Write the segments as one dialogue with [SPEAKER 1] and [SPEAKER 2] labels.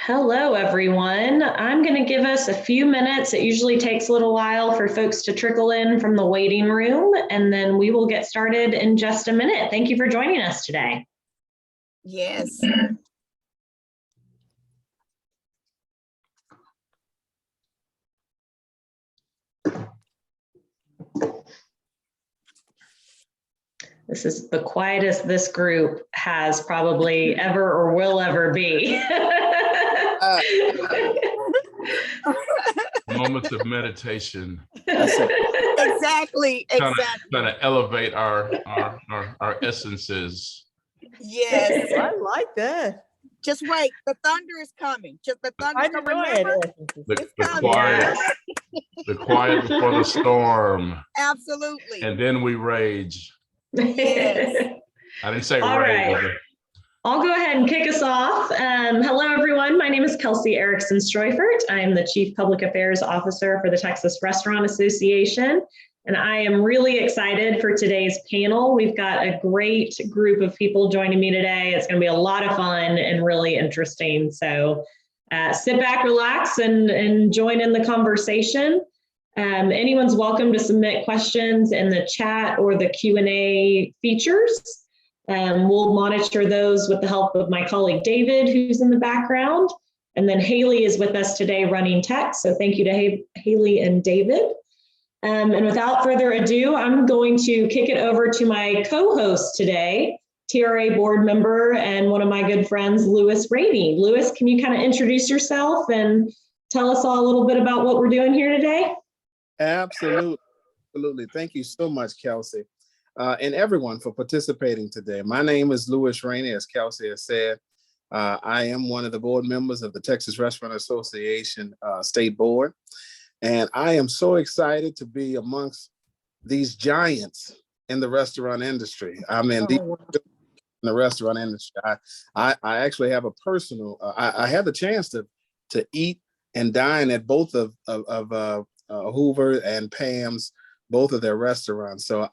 [SPEAKER 1] Hello, everyone. I'm going to give us a few minutes. It usually takes a little while for folks to trickle in from the waiting room, and then we will get started in just a minute. Thank you for joining us today.
[SPEAKER 2] Yes.
[SPEAKER 1] This is the quietest this group has probably ever or will ever be.
[SPEAKER 3] Moments of meditation.
[SPEAKER 2] Exactly.
[SPEAKER 3] Trying to elevate our essences.
[SPEAKER 2] Yes.
[SPEAKER 4] I like that.
[SPEAKER 2] Just wait. The thunder is coming. Just the thunder.
[SPEAKER 4] I know
[SPEAKER 2] Remember,
[SPEAKER 3] The quiet before the storm.
[SPEAKER 2] absolutely.
[SPEAKER 3] And then we rage.
[SPEAKER 2] Yes.
[SPEAKER 3] I didn't say
[SPEAKER 1] All
[SPEAKER 3] rage.
[SPEAKER 1] right. I'll go ahead and kick us off. Hello, everyone. My name is Kelsey Erickson Streufert. I am the Chief Public Affairs Officer for the Texas Restaurant Association, and I am really excited for today's panel. We've got a great group of people joining me today. It's going to be a lot of fun and really interesting. So sit back, relax, and join in the conversation. Anyone's welcome to submit questions in the chat or the Q&A features. We'll monitor those with the help of my colleague David, who's in the background. And then Haley is with us today running tech. So thank you to Haley and David. And without further ado, I'm going to kick it over to my co-host today, TRA board member and one of my good friends, Rainey. Louis, can you kind of introduce yourself and tell us all a little bit about what we're doing here today?
[SPEAKER 5] Absolutely. Thank you so much, Kelsey. And everyone for participating today. My name is Rainey, as Kelsey has said. I am one of the board members of the Texas Restaurant Association State Board. And I am so excited to be amongst these giants in the restaurant industry. I mean, in the restaurant industry, I actually have a personal, I had the chance to eat and dine at both of Hoover and Pam's, both of their restaurants. So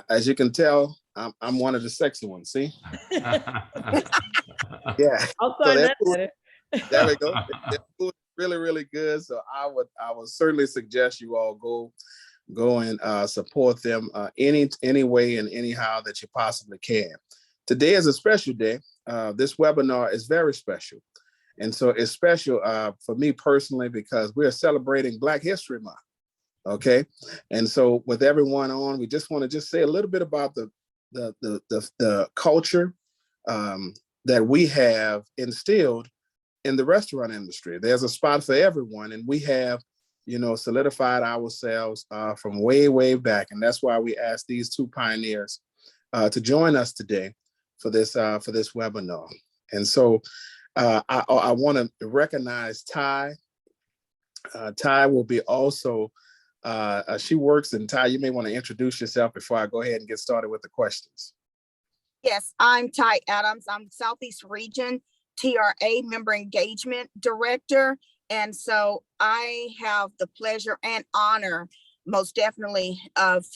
[SPEAKER 5] as you can tell, I'm one of the sexy ones. See? Yeah.
[SPEAKER 4] I'll sign that letter.
[SPEAKER 5] There we go. The food is really, really good. So I would certainly suggest you all go and support them any way and anyhow that you possibly can. Today is a special day. This webinar is very special. And so it's special for me personally because we're celebrating Black History Month. Okay. And so with everyone on, we just want to say a little bit about the culture that we have instilled in the restaurant industry. There's a spot for everyone, and we have, solidified ourselves from way, way back. And that's why we asked these two pioneers to join us today for this webinar. And so I want to recognize Ty. Ty will be also, she works, and Ty, you may want to introduce yourself before I go ahead and get started with the questions.
[SPEAKER 2] Yes, I'm Ty Adams. I'm Southeast Region TRA Member Engagement Director. And so I have the pleasure and honor, most definitely, of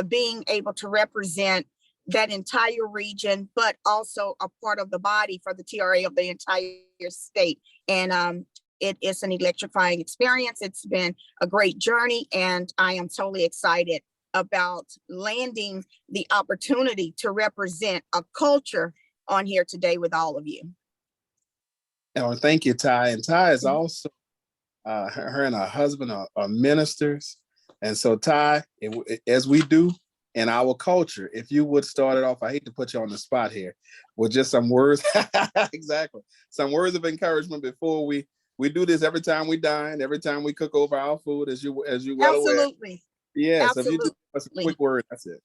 [SPEAKER 2] being able to represent that entire region, but also a part of the body for the TRA of the entire state. And it is an electrifying experience. It's been a great journey, and I am totally excited about landing the opportunity to represent a culture on here today with all of you.
[SPEAKER 5] Oh, thank you, Ty. And Ty is also, her and her husband are ministers. And so Ty, as we do in our culture, if you would start it off, I hate to put you on the spot here, with just some words, exactly, some words of encouragement before we do this every time we dine, every time we cook over our food, as you well aware.
[SPEAKER 2] Absolutely.
[SPEAKER 5] Yes,
[SPEAKER 2] Absolutely.
[SPEAKER 5] if you just a quick word, that's it.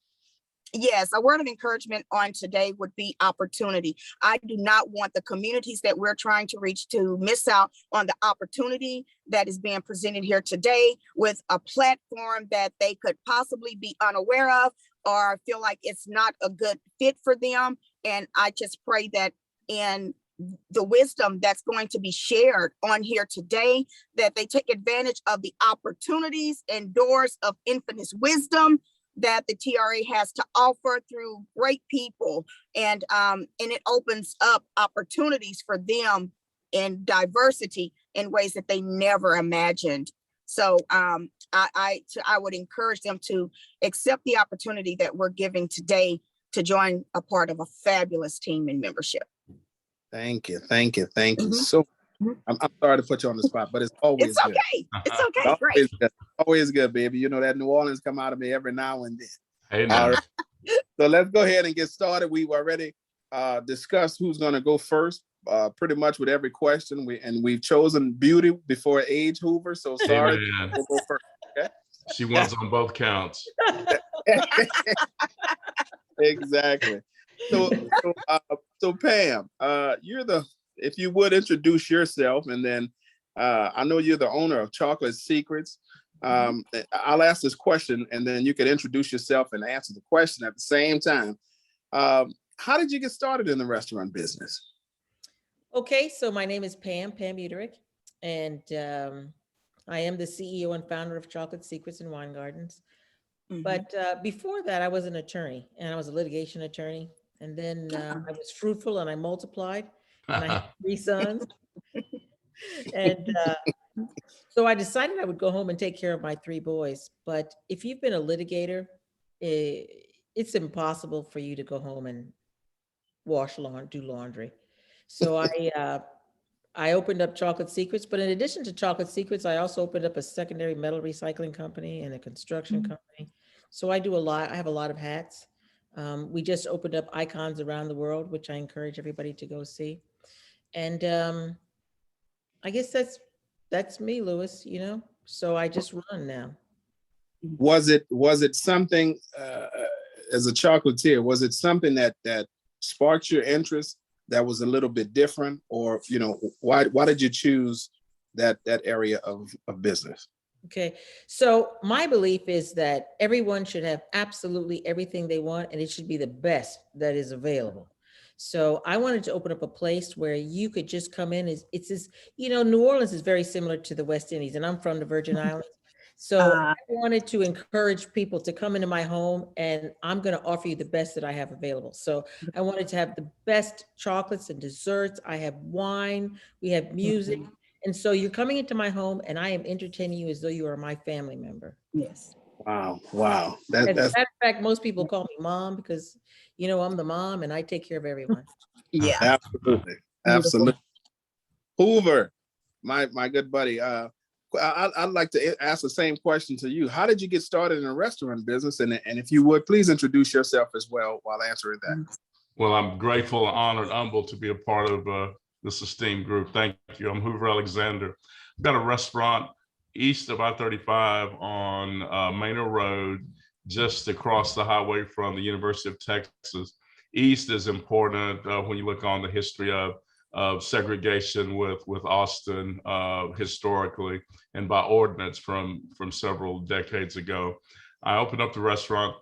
[SPEAKER 2] Yes, a word of encouragement on today would be opportunity. I do not want the communities that we're trying to reach to miss out on the opportunity that is being presented here today with a platform that they could possibly be unaware of or feel like it's not a good fit for them. And I just pray that in the wisdom that's going to be shared on here today, that they take advantage of the opportunities and doors of infinite wisdom that the TRA has to offer through great people, and it opens up opportunities for them in diversity in ways that they never imagined. So I would encourage them to accept the opportunity that we're giving today to join a part of a fabulous team and membership.
[SPEAKER 5] Thank you. Thank you. Thank you.
[SPEAKER 2] Mhm.
[SPEAKER 5] So
[SPEAKER 2] Mhm.
[SPEAKER 5] I'm sorry to put you on the spot, but it's always
[SPEAKER 2] It's
[SPEAKER 5] good.
[SPEAKER 2] okay. It's okay. Great.
[SPEAKER 5] Always good. Always good, baby. You know that New Orleans come out of me every now and then.
[SPEAKER 3] Hey,
[SPEAKER 5] All
[SPEAKER 3] now.
[SPEAKER 5] right. So let's go ahead and get started. We've already discussed who's going to go first, pretty much with every question. We've chosen beauty before age, Hoover. So sorry,
[SPEAKER 3] Amen.
[SPEAKER 5] we'll go first. Okay.
[SPEAKER 3] She wins on both counts.
[SPEAKER 5] Exactly. So Pam, if you would introduce yourself, and then I know you're the owner of Chocolate Secrets. I'll ask this question, and then you could introduce yourself and answer the question at the same time. How did you get started in the restaurant business?
[SPEAKER 4] Okay, so my name is Pam Eudaric, and I am the CEO and founder of Chocolate Secrets and Wine Gardens.
[SPEAKER 2] Mhm.
[SPEAKER 4] But before that, I was an attorney, and I was a litigation attorney. And then I was fruitful and I multiplied, and I had 3 sons. And so I decided I would go home and take care of my 3 boys. But if you've been a litigator, it's impossible for you to go home and do laundry. So I opened up Chocolate Secrets, but in addition to Chocolate Secrets, I also opened up a secondary metal recycling company and a construction company. So I do a lot. I have a lot of hats. We just opened up Icons Around the World, which I encourage everybody to go see. And I guess that's me, Louis, you know? So I just run now.
[SPEAKER 5] Was it something as a chocolatier? Was it something that sparked your interest that was a little bit different, or why did you choose that area of business?
[SPEAKER 4] Okay, so my belief is that everyone should have absolutely everything they want, and it should be the best that is available. So I wanted to open up a place where you could just come in. It's this, New Orleans is very similar to the West Indies, and I'm from the Virgin Islands. So I wanted to encourage people to come into my home, and I'm going to offer you the best that I have available. So I wanted to have the best chocolates and desserts. I have wine, we have music. And so you're coming into my home, and I am entertaining you as though you are my family member.
[SPEAKER 2] Yes.
[SPEAKER 5] Wow.
[SPEAKER 4] As a matter of fact, most people call me mom because, I'm the mom and I take care of everyone.
[SPEAKER 2] Yeah.
[SPEAKER 5] Absolutely. Hoover, my good buddy. I'd like to ask the same question to you. How did you get started in the restaurant business? And if you would, please introduce yourself as well while answering that.
[SPEAKER 3] Well, I'm grateful, honored, humbled to be a part of this esteemed group. Thank you. I'm Hoover Alexander. I've got a restaurant east of I-35 on Manor Road, just across the highway from the University of Texas. East is important when you look on the history of segregation with Austin historically and by ordinance from several decades ago. I opened up the restaurant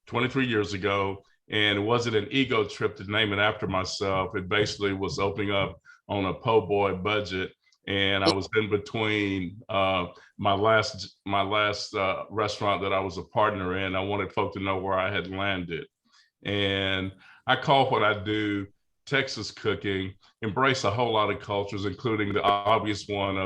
[SPEAKER 3] 23 years ago, and it wasn't an ego trip to name it after myself. It basically was opening up on a po' boy budget, and I was in between my last restaurant that I was a partner in. I wanted folk to know where I had landed, and I call what I do Texas cooking. Embrace a whole lot of cultures, including the obvious one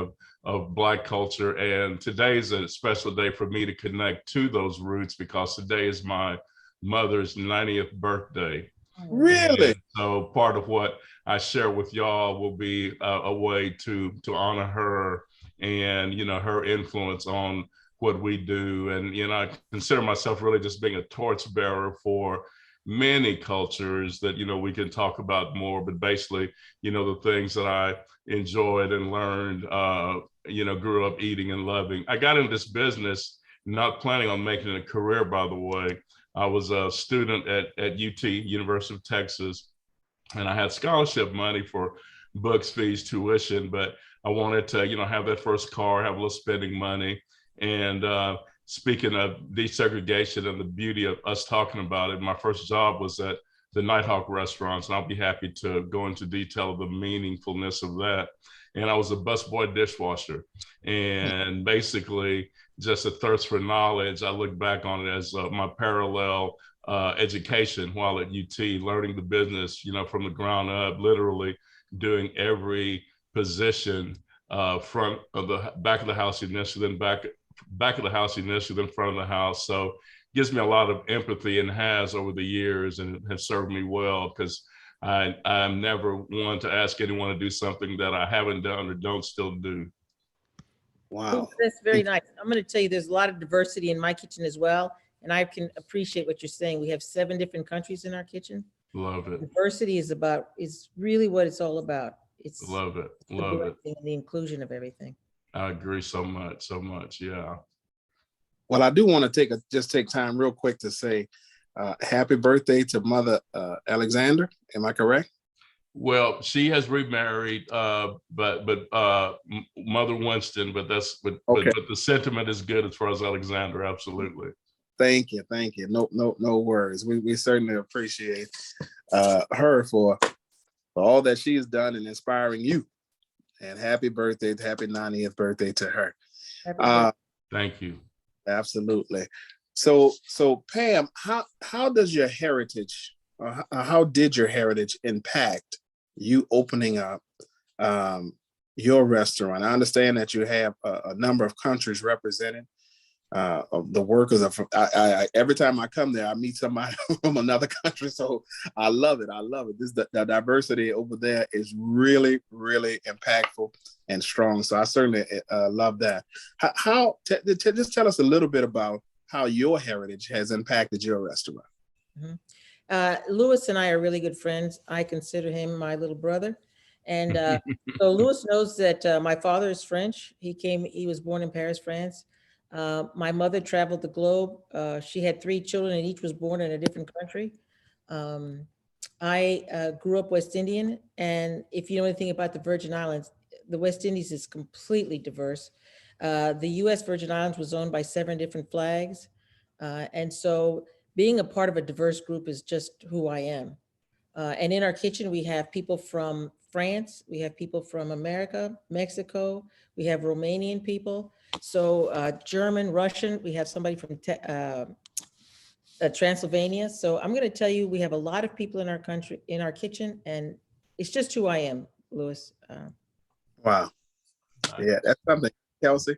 [SPEAKER 3] of Black culture. And today's a special day for me to connect to those roots, because today is my mother's 90th birthday.
[SPEAKER 5] Really?
[SPEAKER 3] And so part of what I share with y'all will be a way to honor her and, her influence on what we do. And, I consider myself really just being a torchbearer for many cultures that, we can talk about more, but basically, the things that I enjoyed and learned, grew up eating and loving. I got in this business not planning on making it a career, by the way. I was a student at UT, University of Texas, and I had scholarship money for books, fees, tuition, but I wanted to, have that first car, have a little spending money. And speaking of desegregation and the beauty of us talking about it, my first job was at the Nighthawk restaurants, and I'll be happy to go into detail of the meaningfulness of that. And I was a busboy dishwasher, and basically just a thirst for knowledge. I look back on it as my parallel education while at UT, learning the business, from the ground up, literally, doing every position, front of the back of the house initially, then back of the house initially, then front of the house. So gives me a lot of empathy and has over the years, and has served me well, because I'm never one to ask anyone to do something that I haven't done or don't still do.
[SPEAKER 5] Wow.
[SPEAKER 4] That's very nice. I'm going to tell you, there's a lot of diversity in my kitchen as well. And I can appreciate what you're saying. We have 7 different countries in our kitchen.
[SPEAKER 3] Love it.
[SPEAKER 4] Diversity is really what it's all about. It's
[SPEAKER 3] Love it.
[SPEAKER 4] the
[SPEAKER 3] Love it.
[SPEAKER 4] blessing and the inclusion of everything.
[SPEAKER 3] I agree so much. Yeah.
[SPEAKER 5] Well, I do want to take time real quick to say happy birthday to Mother Alexander. Am I correct?
[SPEAKER 3] Well, she has remarried, but Mother Winston, but
[SPEAKER 5] Okay.
[SPEAKER 3] but the sentiment is good as far as Alexander. Absolutely.
[SPEAKER 5] Thank you. No worries. We certainly appreciate her for all that she has done in inspiring you. And happy 90th birthday to her.
[SPEAKER 3] Thank you.
[SPEAKER 5] Absolutely. So Pam, how does your heritage, how did your heritage impact you opening up your restaurant? I understand that you have a number of countries represented. The workers are from, every time I come there, I meet somebody from another country. So I love it. The diversity over there is really, really impactful and strong. So I certainly love that. Just tell us a little bit about how your heritage has impacted your restaurant.
[SPEAKER 4] Mm-hmm. Louis and I are really good friends. I consider him my little brother. And so Louis knows that my father is French. He was born in Paris, France. My mother traveled the globe. She had 3 children and each was born in a different country. I grew up West Indian. And if you know anything about the Virgin Islands, the West Indies is completely diverse. The US Virgin Islands was owned by 7 different flags. And so being a part of a diverse group is just who I am. And in our kitchen, we have people from France, we have people from America, Mexico, we have Romanian people. So German, Russian, we have somebody from Transylvania. So I'm going to tell you, we have a lot of people in our country, in our kitchen, and it's just who I am, Louis.
[SPEAKER 5] Wow. Yeah, that's something, Kelsey.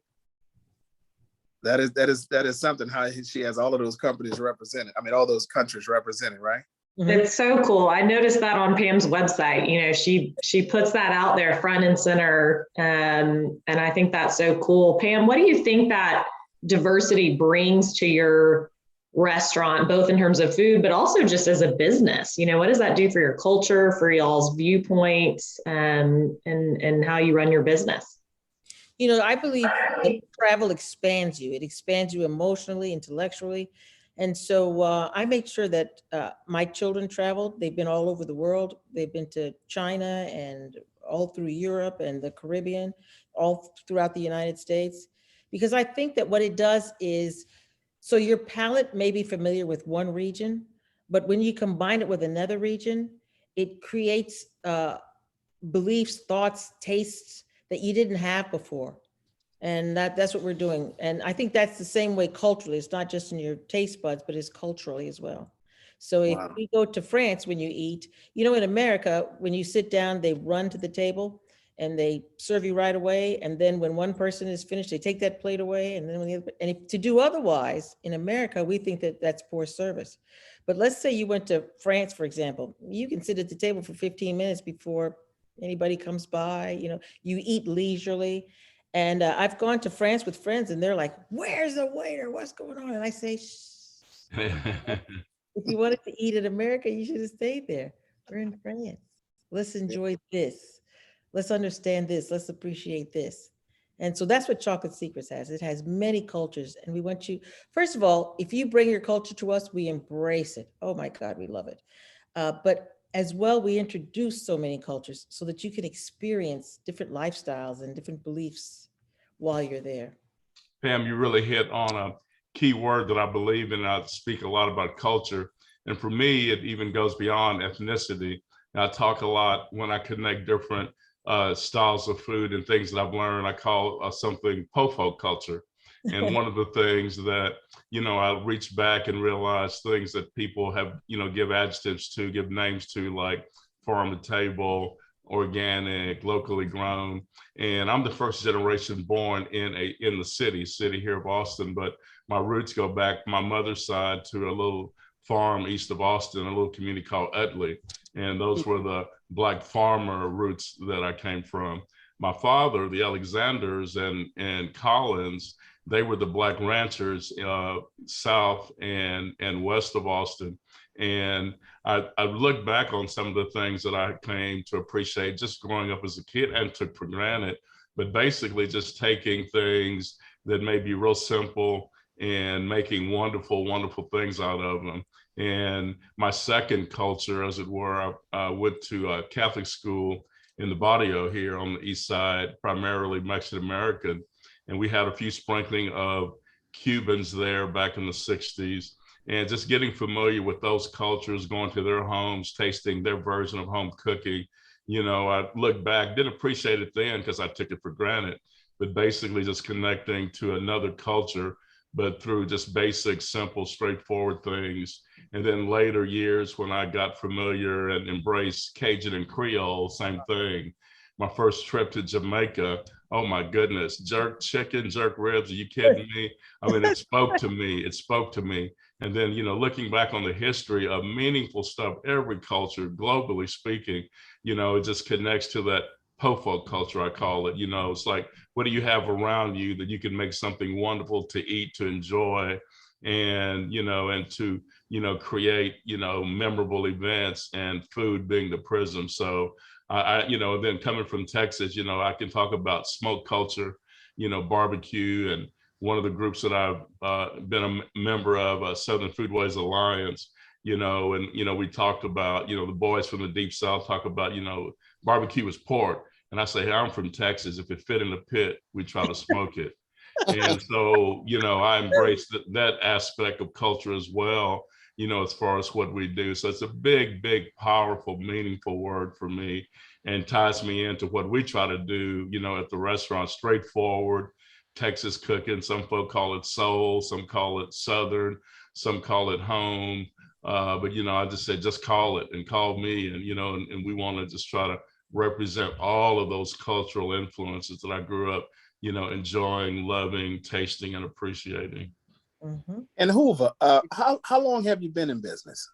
[SPEAKER 5] That is something, how she has all of those companies represented. I mean, all those countries represented, right?
[SPEAKER 1] It's so cool. I noticed that on Pam's website. You know, she puts that out there front and center. And I think that's so cool. Pam, what do you think that diversity brings to your restaurant, both in terms of food, but also just as a business? You know, what does that do for your culture, for y'all's viewpoints, and how you run your business?
[SPEAKER 4] You know, I believe that travel expands you. It expands you emotionally, intellectually. And so I make sure that my children traveled. They've been all over the world. They've been to China and all through Europe and the Caribbean, all throughout the United States. Because I think that what it does is, so your palate may be familiar with one region, but when you combine it with another region, it creates beliefs, thoughts, tastes that you didn't have before. And that's what we're doing. And I think that's the same way culturally. It's not just in your taste buds, but it's culturally as well. So if we go to France, when you eat, you know, in America, when you sit down, they run to the table and they serve you right away. And then when one person is finished, they take that plate away. And then when the other, and if, to do otherwise in America, we think that that's poor service. But let's say you went to France, for example, you can sit at the table for 15 minutes before anybody comes by. You know, you eat leisurely. And I've gone to France with friends and they're like, where's the waiter? What's going on? And I say, shh. If you wanted to eat in America, you should have stayed there. We're in France. Let's enjoy this. Let's understand this. Let's appreciate this. And so that's what Chocolate Secrets has. It has many cultures. And we want you, first of all, if you bring your culture to us, we embrace it. Oh my God, we love it. But as well, we introduce so many cultures so that you can experience different lifestyles and different beliefs while you're there.
[SPEAKER 3] Pam, you really hit on a key word that I believe in. I speak a lot about culture. And for me, it even goes beyond ethnicity. And I talk a lot when I connect different styles of food and things that I've learned. I call something po-folk culture. And one of the things that, you know, I reach back and realize things that people have, you know, give adjectives to, give names to, like farm to table, organic, locally grown. And I'm the first generation born in the city here of Austin, but my roots go back my mother's side to a little farm east of Austin, a little community called Utley. And those were the Black farmer roots that I came from. My father, the Alexanders and Collins, they were the Black ranchers south and west of Austin. And I look back on some of the things that I came to appreciate just growing up as a kid and took for granted, but basically just taking things that may be real simple and making wonderful, wonderful things out of them. And my second culture, as it were, I went to a Catholic school in the barrio here on the east side, primarily Mexican American. And we had a few sprinkling of Cubans there back in the 60s. And just getting familiar with those cultures, going to their homes, tasting their version of home cooking. You know, I look back, didn't appreciate it then because I took it for granted, but basically just connecting to another culture, but through just basic, simple, straightforward things. And then later years when I got familiar and embraced Cajun and Creole, same thing. My first trip to Jamaica, oh my goodness, jerk chicken, jerk ribs, are you kidding me? I mean, it spoke to me, it spoke to me. And then, you know, looking back on the history of meaningful stuff, every culture, globally speaking, you know, it just connects to that po-folk culture, I call it. You know, it's like, what do you have around you that you can make something wonderful to eat, to enjoy, and, you know, and to, you know, create, you know, memorable events, and food being the prism. So you know, then coming from Texas, you know, I can talk about smoke culture, you know, barbecue, and one of the groups that I've been a member of, Southern Foodways Alliance, you know, and, you know, we talked about, you know, the boys from the Deep South talk about, you know, barbecue is pork. And I say, hey, I'm from Texas. If it fit in the pit, we try to smoke it. And so, you know, I embrace that aspect of culture as well, you know, as far as what we do. So it's a big, big, powerful, meaningful word for me, and ties me into what we try to do, you know, at the restaurant, straightforward Texas cooking. Some folk call it soul, some call it Southern, some call it home. But, you know, I just said, just call it and call me. And, you know, and we want to just try to represent all of those cultural influences that I grew up, you know, enjoying, loving, tasting, and appreciating.
[SPEAKER 4] Mm-hmm.
[SPEAKER 5] And Hoover, how long have you been in business?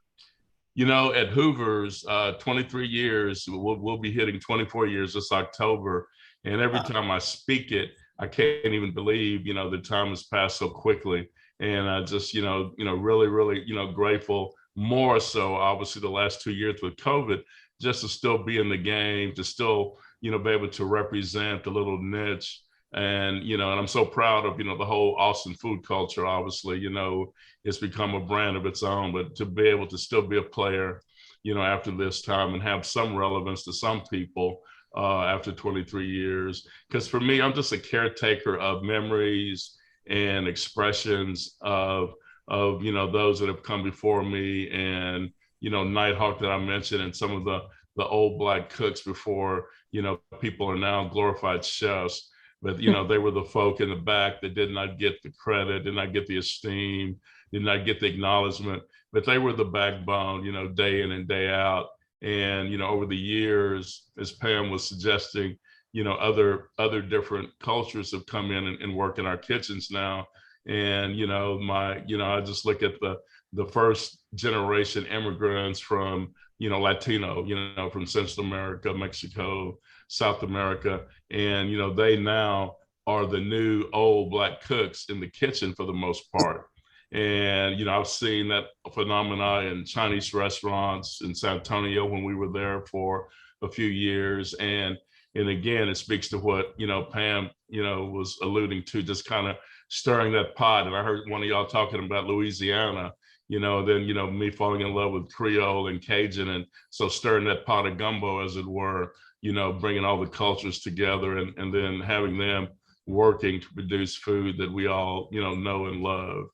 [SPEAKER 3] You know, at Hoover's, 23 years, we'll be hitting 24 years this October. And every time I speak it, I can't even believe, you know, the time has passed so quickly. And I just, you know, really, really, you know, grateful, more so obviously the last 2 years with COVID, just to still be in the game, to still, you know, be able to represent the little niche. And, you know, and I'm so proud of, you know, the whole Austin food culture. Obviously, you know, it's become a brand of its own, but to be able to still be a player, you know, after this time, and have some relevance to some people after 23 years. Because for me, I'm just a caretaker of memories and expressions of, you know, those that have come before me, and, you know, Nighthawk that I mentioned, and some of the old Black cooks before, you know, people are now glorified chefs. But, you know, they were the folk in the back that did not get the credit, did not get the esteem, did not get the acknowledgement, but they were the backbone, you know, day in and day out. And, you know, over the years, as Pam was suggesting, you know, other different cultures have come in and work in our kitchens now. And, you know, I just look at the first generation immigrants from, you know, Latino, you know, from Central America, Mexico, South America. And, you know, they now are the new old Black cooks in the kitchen for the most part. And, you know, I've seen that phenomena in Chinese restaurants in San Antonio when we were there for a few years. And again, it speaks to what, you know, Pam, you know, was alluding to, just kind of stirring that pot. And I heard one of y'all talking about Louisiana, you know, then, you know, me falling in love with Creole and Cajun. And so stirring that pot of gumbo, as it were, you know, bringing all the cultures together, and then having them working to produce food that we all, you know and love.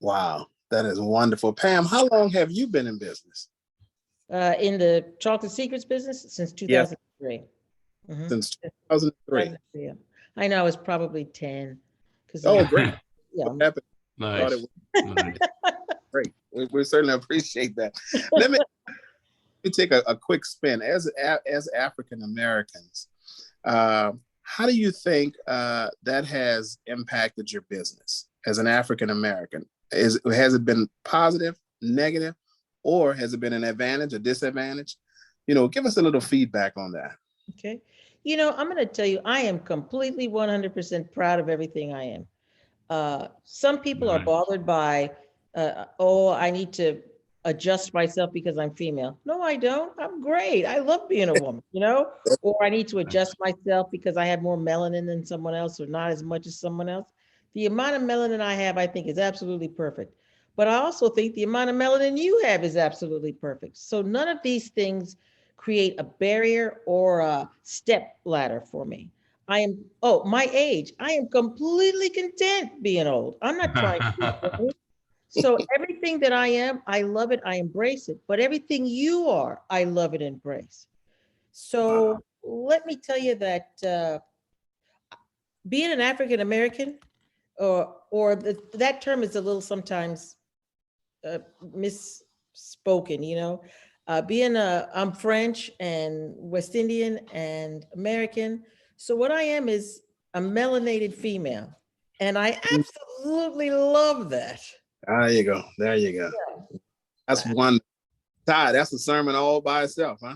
[SPEAKER 5] Wow, that is wonderful. Pam, how long have you been in business?
[SPEAKER 4] In the chocolate secrets business since 2003.
[SPEAKER 5] Yeah. Mm-hmm. Since 2003.
[SPEAKER 4] Yeah. I know, it's probably 10.
[SPEAKER 5] Oh, great.
[SPEAKER 4] Yeah.
[SPEAKER 3] Nice.
[SPEAKER 5] Great. We certainly appreciate that. me take a quick spin. As African Americans, how do you think that has impacted your business as an African American? Has it been positive, negative, or has it been an advantage, a disadvantage? Give us a little feedback on that.
[SPEAKER 4] Okay. I'm going to tell you, I am completely 100% proud of everything I am. Some people are bothered by, I need to adjust myself because I'm female. No, I don't. I'm great. I love being a woman, or I need to adjust myself because I have more melanin than someone else or not as much as someone else. The amount of melanin I have, I think, is absolutely perfect. But I also think the amount of melanin you have is absolutely perfect. So none of these things create a barrier or a step ladder for me. My age, I am completely content being old. I'm not trying to be old. So everything that I am, I love it, I embrace it. But everything you are, I love it, embrace. So let me tell you that being an African American, that term is a little sometimes misspoken, I'm French and West Indian and American. So what I am is a melanated female. And I absolutely love that.
[SPEAKER 5] There you go. Yeah. That's one. Ty, that's a sermon all by itself, huh?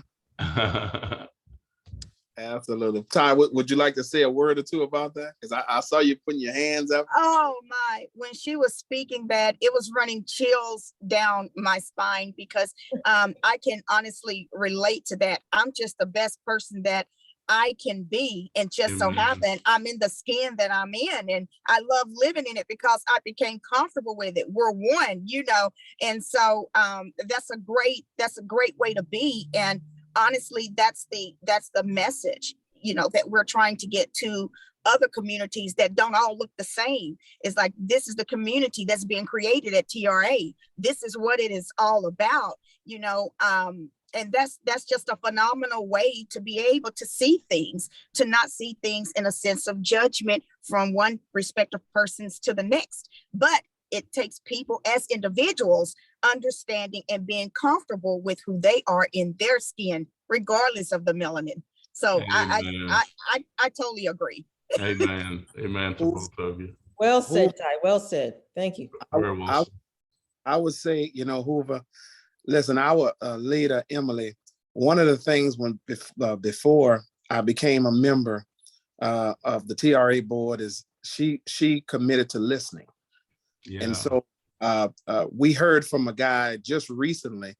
[SPEAKER 5] Absolutely. Ty, would you like to say a word or two about that? Because I saw you putting your hands up.
[SPEAKER 2] Oh my, when she was speaking that, it was running chills down my spine because I can honestly relate to that. I'm just the best person that I can be, and just so happen I'm in the skin that I'm in, and I love living in it because I became comfortable with it. We're one, and so that's a great way to be. And honestly, that's the message, that we're trying to get to other communities that don't all look the same. It's like, this is the community that's being created at TRA. This is what it is all about, and that's just a phenomenal way to be able to see things, to not see things in a sense of judgment from one respective persons to the next. But it takes people as individuals understanding and being comfortable with who they are in their skin, regardless of the melanin. So I totally agree.
[SPEAKER 3] Amen to both of you.
[SPEAKER 4] Well said, Ty. Well said. Thank you.
[SPEAKER 5] I would say, Hoover, listen, our leader, Emily, one of the things before I became a member of the TRA board is she committed to listening. Yeah. And so we heard from a guy just recently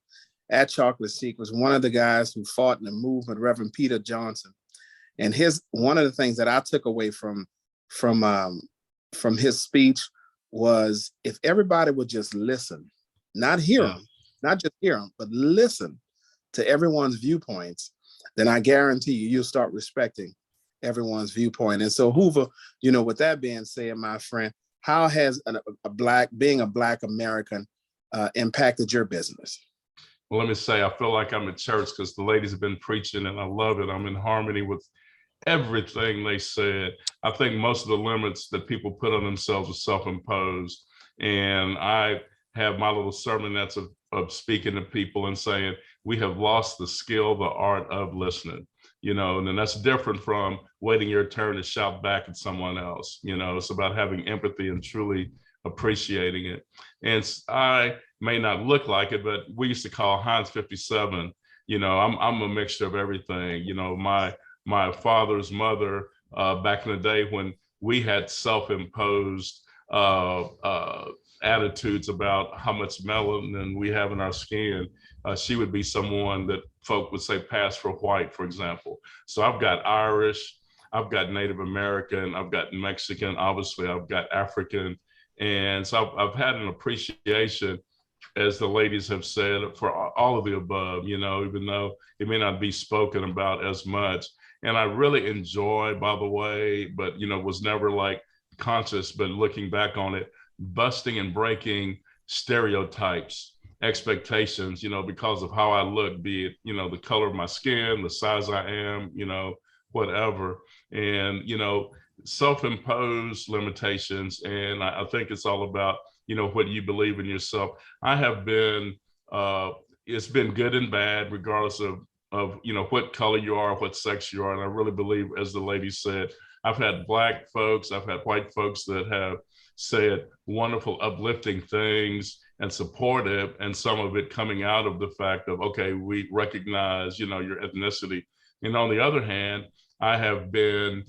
[SPEAKER 5] at Chocolate Seek, was one of the guys who fought in the movement, Reverend Peter Johnson. And one of the things that I took away from his speech was, if everybody would just listen, not hear them, not just hear them, but listen to everyone's viewpoints, then I guarantee you'll start respecting everyone's viewpoint. And so, Hoover, with that being said, my friend, how has being a Black American impacted your business?
[SPEAKER 3] Well, let me say, I feel like I'm at church because the ladies have been preaching and I love it. I'm in harmony with everything they said. I think most of the limits that people put on themselves are self-imposed. And I have my little sermon that's of speaking to people and saying, we have lost the skill, the art of listening, and then that's different from waiting your turn to shout back at someone else. It's about having empathy and truly appreciating it. And I may not look like it, but we used to call Heinz 57. I'm a mixture of everything. My father's mother, back in the day when we had self-imposed attitudes about how much melanin we have in our skin, she would be someone that folk would say pass for white, for example. So I've got Irish, I've got Native American, I've got Mexican, obviously I've got African. And so I've had an appreciation, as the ladies have said, for all of the above, even though it may not be spoken about as much. And I really enjoy, by the way, but, was never like conscious, but looking back on it, busting and breaking stereotypes, expectations, because of how I look, be it, the color of my skin, the size I am, whatever. And, self-imposed limitations. And I think it's all about, what you believe in yourself. I have been it's been good and bad, regardless of what color you are, what sex you are. And I really believe, as the lady said, I've had Black folks, I've had white folks that have said wonderful, uplifting things and supportive, and some of it coming out of the fact of, okay, we recognize, your ethnicity. And on the other hand, I have been,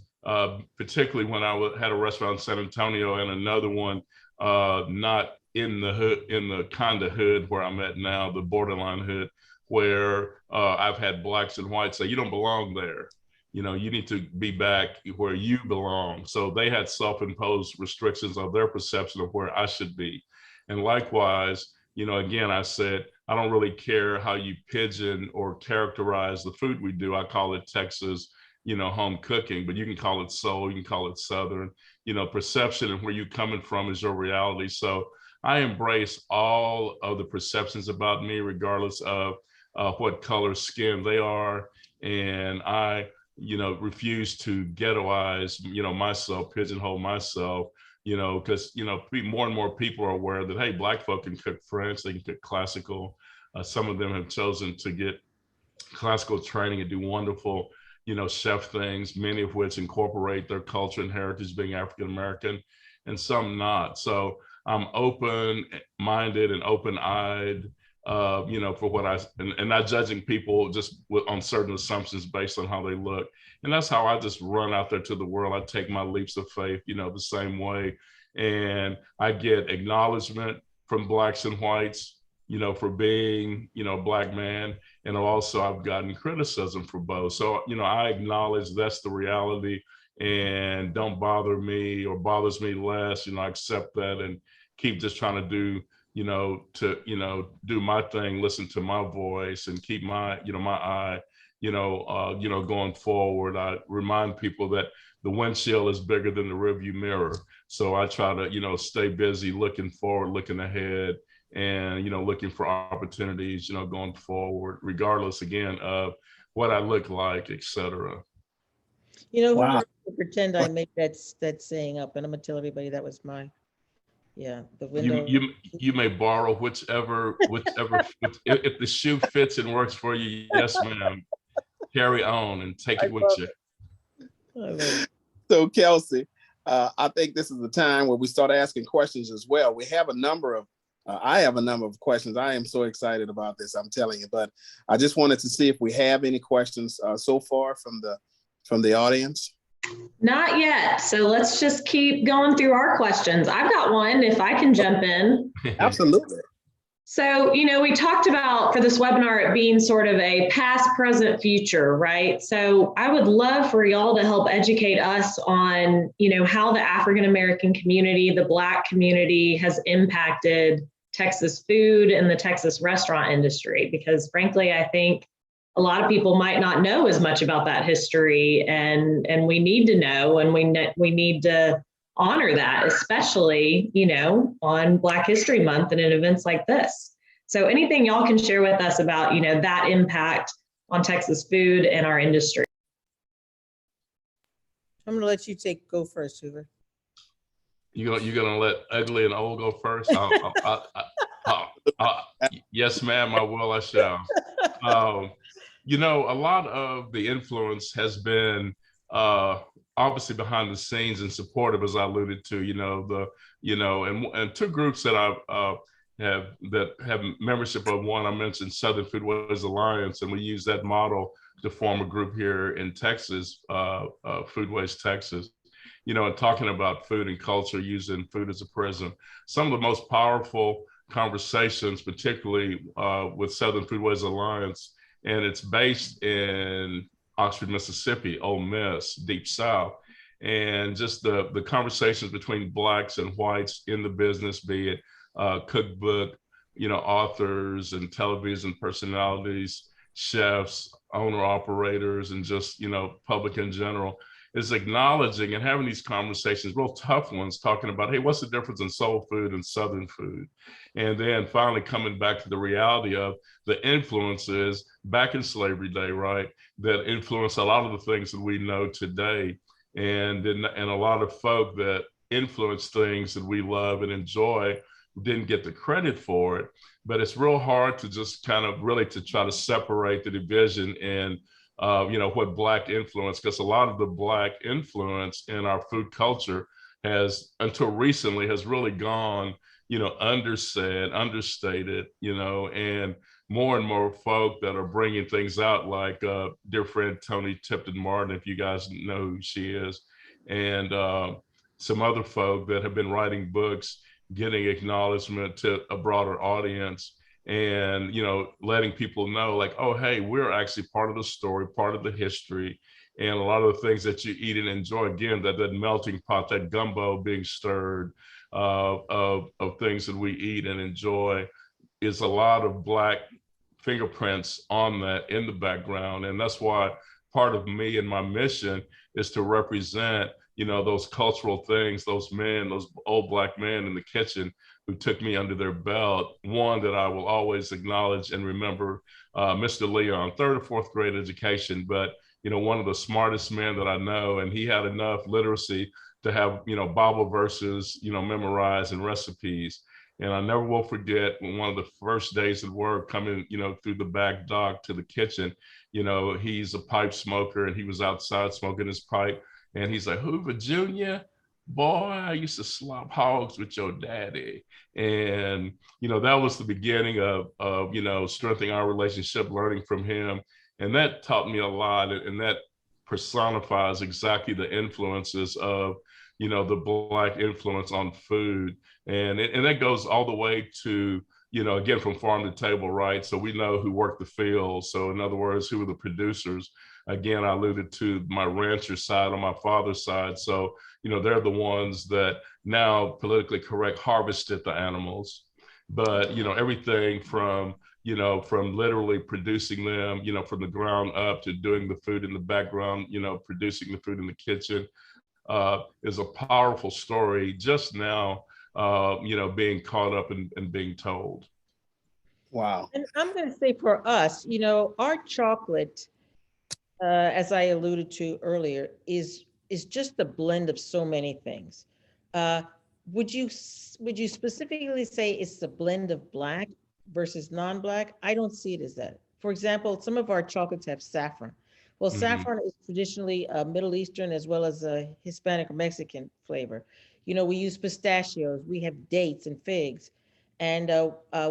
[SPEAKER 3] particularly when I had a restaurant in San Antonio and another one, not in the hood, in the kind of hood where I'm at now, the borderline hood, where I've had Blacks and whites say, you don't belong there. You need to be back where you belong. So they had self-imposed restrictions of their perception of where I should be. And likewise, again, I said, I don't really care how you pigeon or characterize the food we do. I call it Texas, home cooking, but you can call it soul, you can call it Southern, perception and where you're coming from is your reality. So I embrace all of the perceptions about me, regardless of what color skin they are. And I, refuse to ghettoize, myself, pigeonhole myself, because, more and more people are aware that, hey, Black folk can cook French, they can cook classical. Some of them have chosen to get classical training and do wonderful, chef things, many of which incorporate their culture and heritage being African-American, and some not. So I'm open-minded and open-eyed, for what and not judging people just on certain assumptions based on how they look. And that's how I just run out there to the world. I take my leaps of faith, the same way. And I get acknowledgement from Blacks and whites, for being, a Black man. And also I've gotten criticism for both. So, I acknowledge that's the reality, and don't bother me or bothers me less. I accept that and keep just trying to do, do my thing, listen to my voice, and keep my, my eye, going forward. I remind people that the windshield is bigger than the rearview mirror. So I try to, stay busy, looking forward, looking ahead, and, looking for opportunities, going forward, regardless, again, of what I look like, et cetera.
[SPEAKER 5] Wow.
[SPEAKER 4] Pretend I made that saying up, and I'm gonna tell everybody that was mine. Yeah, the window.
[SPEAKER 3] You may borrow whichever if the shoe fits and works for you. Yes, ma'am. Carry on and take it with you.
[SPEAKER 5] So Kelsey, I think this is the time where we start asking questions as well. We have a number of, I have a number of questions. I am so excited about this, I'm telling you, but I just wanted to see if we have any questions so far from the audience.
[SPEAKER 1] Not yet. So let's just keep going through our questions. I've got one, if I can jump in.
[SPEAKER 5] Absolutely.
[SPEAKER 1] So, we talked about for this webinar it being sort of a past, present, future, right? So I would love for y'all to help educate us on, how the African-American community, the Black community has impacted Texas food and the Texas restaurant industry, because frankly, I think a lot of people might not know as much about that history, and we need to know, and we need to honor that, especially, on Black History Month and in events like this. So anything y'all can share with us about, that impact on Texas food and our industry.
[SPEAKER 4] I'm gonna let you go first, Hoover.
[SPEAKER 3] You're gonna let ugly and old go first? Yes, ma'am, I will, I shall. A lot of the influence has been obviously behind the scenes and supportive, as I alluded to, and two groups that I have membership of. One, I mentioned Southern Foodways Alliance, and we use that model to form a group here in Texas, Foodways Texas, and talking about food and culture, using food as a prism. Some of the most powerful conversations, particularly with Southern Foodways Alliance, and it's based in Oxford, Mississippi, Ole Miss, Deep South, and just the conversations between Blacks and whites in the business, be it cookbook, authors and television personalities, chefs, owner operators, and just, public in general, is acknowledging and having these conversations, real tough ones, talking about, hey, what's the difference in soul food and Southern food? And then finally coming back to the reality of the influences back in slavery day, right, that influence a lot of the things that we know today. And a lot of folk that influence things that we love and enjoy, didn't get the credit for it. But it's real hard to just kind of really to try to separate the division in what Black influence, because a lot of the Black influence in our food culture has, until recently, has really gone, undersaid, understated, and more folk that are bringing things out, like dear friend Toni Tipton Martin, if you guys know who she is, and some other folk that have been writing books, getting acknowledgement to a broader audience, and letting people know, like, oh, hey, we're actually part of the story, part of the history, and a lot of the things that you eat and enjoy, again, that melting pot, that gumbo being stirred of things that we eat and enjoy, is a lot of Black fingerprints on that in the background. And that's why part of me and my mission is to represent those cultural things, those men, those old Black men in the kitchen who took me under their belt. One that I will always acknowledge and remember, Mr. Leon, 3rd or 4th grade education, but one of the smartest men that I know, and he had enough literacy to have Bible verses memorized and recipes. And I never will forget when one of the first days at work, coming through the back dock to the kitchen, he's a pipe smoker and he was outside smoking his pipe. And he's like, Hoover Jr., boy, I used to slop hogs with your daddy. And, that was the beginning of strengthening our relationship, learning from him. And that taught me a lot. And that personifies exactly the influences of, the Black influence on food. And that goes all the way to, again, from farm to table, right? So we know who worked the field. So in other words, who were the producers? Again, I alluded to my rancher side on my father's side. So, they're the ones that now, politically correct, harvested the animals. But, everything from literally producing them, from the ground up, to doing the food in the background, producing the food in the kitchen, is a powerful story just now, being caught up and being told.
[SPEAKER 5] Wow.
[SPEAKER 4] And I'm going to say for us, our chocolate, as I alluded to earlier, is just a blend of so many things. Would you specifically say it's a blend of Black versus non-Black? I don't see it as that. For example, some of our chocolates have saffron. Well, saffron is traditionally a Middle Eastern as well as a Hispanic or Mexican flavor. We use pistachios, we have dates and figs. And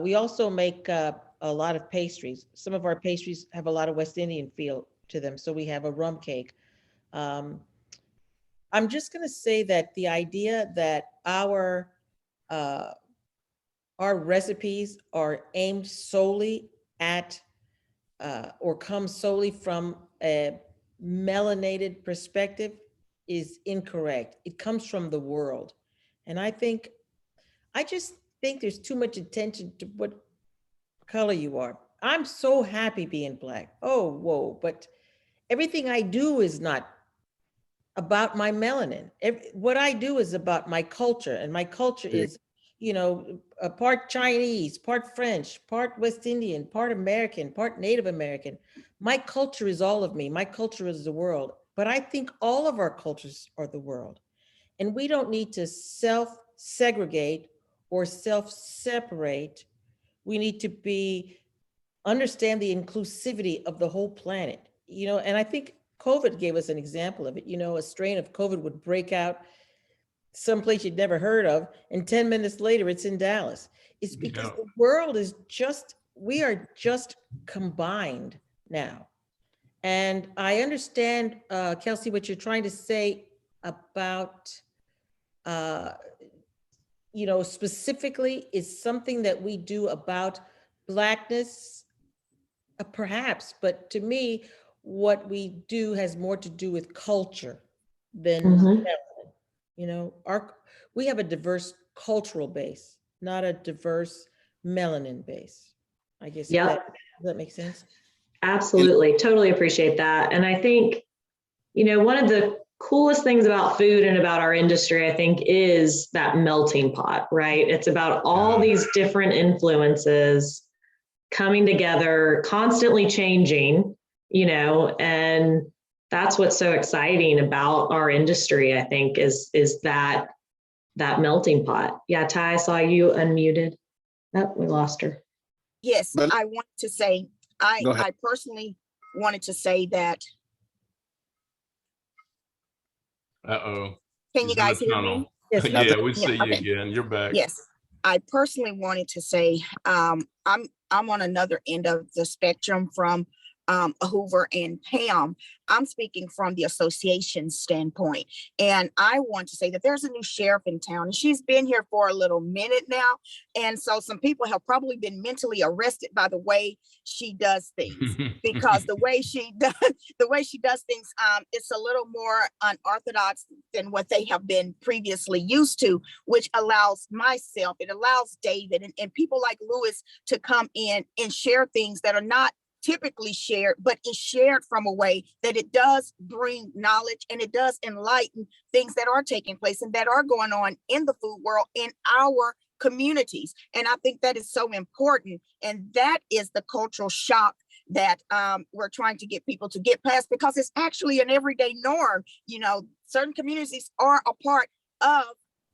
[SPEAKER 4] we also make a lot of pastries. Some of our pastries have a lot of West Indian feel to them. So we have a rum cake. I'm just going to say that the idea that our recipes are aimed solely at or come solely from a melanated perspective is incorrect. It comes from the world. And I just think there's too much attention to what color you are. I'm so happy being Black. Oh, whoa. But everything I do is not about my melanin. What I do is about my culture, and my culture is, a part Chinese, part French, part West Indian, part American, part Native American. My culture is all of me. My culture is the world. But I think all of our cultures are the world. And we don't need to self-segregate or self-separate. We need to understand the inclusivity of the whole planet. And I think COVID gave us an example of it. A strain of COVID would break out someplace you'd never heard of, and 10 minutes later, it's in Dallas. It's because the world is we are just combined now. And I understand, Kelsey, what you're trying to say about, specifically is something that we do about Blackness, perhaps, but to me, what we do has more to do with culture than melanin. We have a diverse cultural base, not a diverse melanin base. I guess.
[SPEAKER 1] Yeah.
[SPEAKER 4] Does that make sense?
[SPEAKER 1] Absolutely. Totally appreciate that. And I think, one of the coolest things about food and about our industry, I think, is that melting pot, right? It's about all these different influences coming together, constantly changing, and that's what's so exciting about our industry, I think, is that that melting pot. Yeah, Ty, I saw you unmuted. Oh, we lost her.
[SPEAKER 2] Yes,
[SPEAKER 5] But-
[SPEAKER 2] I want to say,
[SPEAKER 5] Go ahead.
[SPEAKER 2] I personally wanted to say that,
[SPEAKER 3] Uh-oh.
[SPEAKER 2] can you
[SPEAKER 3] She's in
[SPEAKER 2] guys
[SPEAKER 3] the
[SPEAKER 2] hear me?
[SPEAKER 3] tunnel.
[SPEAKER 4] Yes,
[SPEAKER 3] Yeah, we see you
[SPEAKER 2] okay.
[SPEAKER 3] again. You're back.
[SPEAKER 2] Yes, I personally wanted to say, I'm on another end of the spectrum from Hoover and Pam. I'm speaking from the association standpoint. And I want to say that there's a new sheriff in town, and she's been here for a little minute now. And so some people have probably been mentally arrested by the way she does things, because the way she does things, it's a little more unorthodox than what they have been previously used to, which allows myself, it allows David and people like Lewis to come in and share things that are not typically shared, but is shared from a way that it does bring knowledge and it does enlighten things that are taking place and that are going on in the food world in our communities. And I think that is so important. And that is the cultural shock that we're trying to get people to get past, because it's actually an everyday norm. You know, certain communities are a part of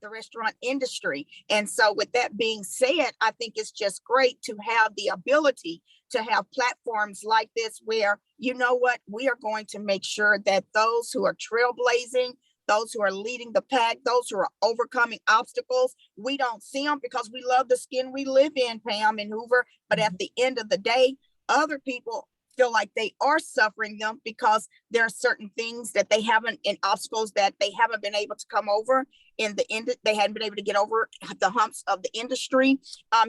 [SPEAKER 2] the restaurant industry. And so with that being said, I think it's just great to have the ability to have platforms like this where, you know what, we are going to make sure that those who are trailblazing, those who are leading the pack, those who are overcoming obstacles, we don't see them because we love the skin we live in, Pam and Hoover. But at the end of the day, other people feel like they are suffering them because there are certain things that they haven't, and obstacles that they haven't been able to come over in the end. They hadn't been able to get over the humps of the industry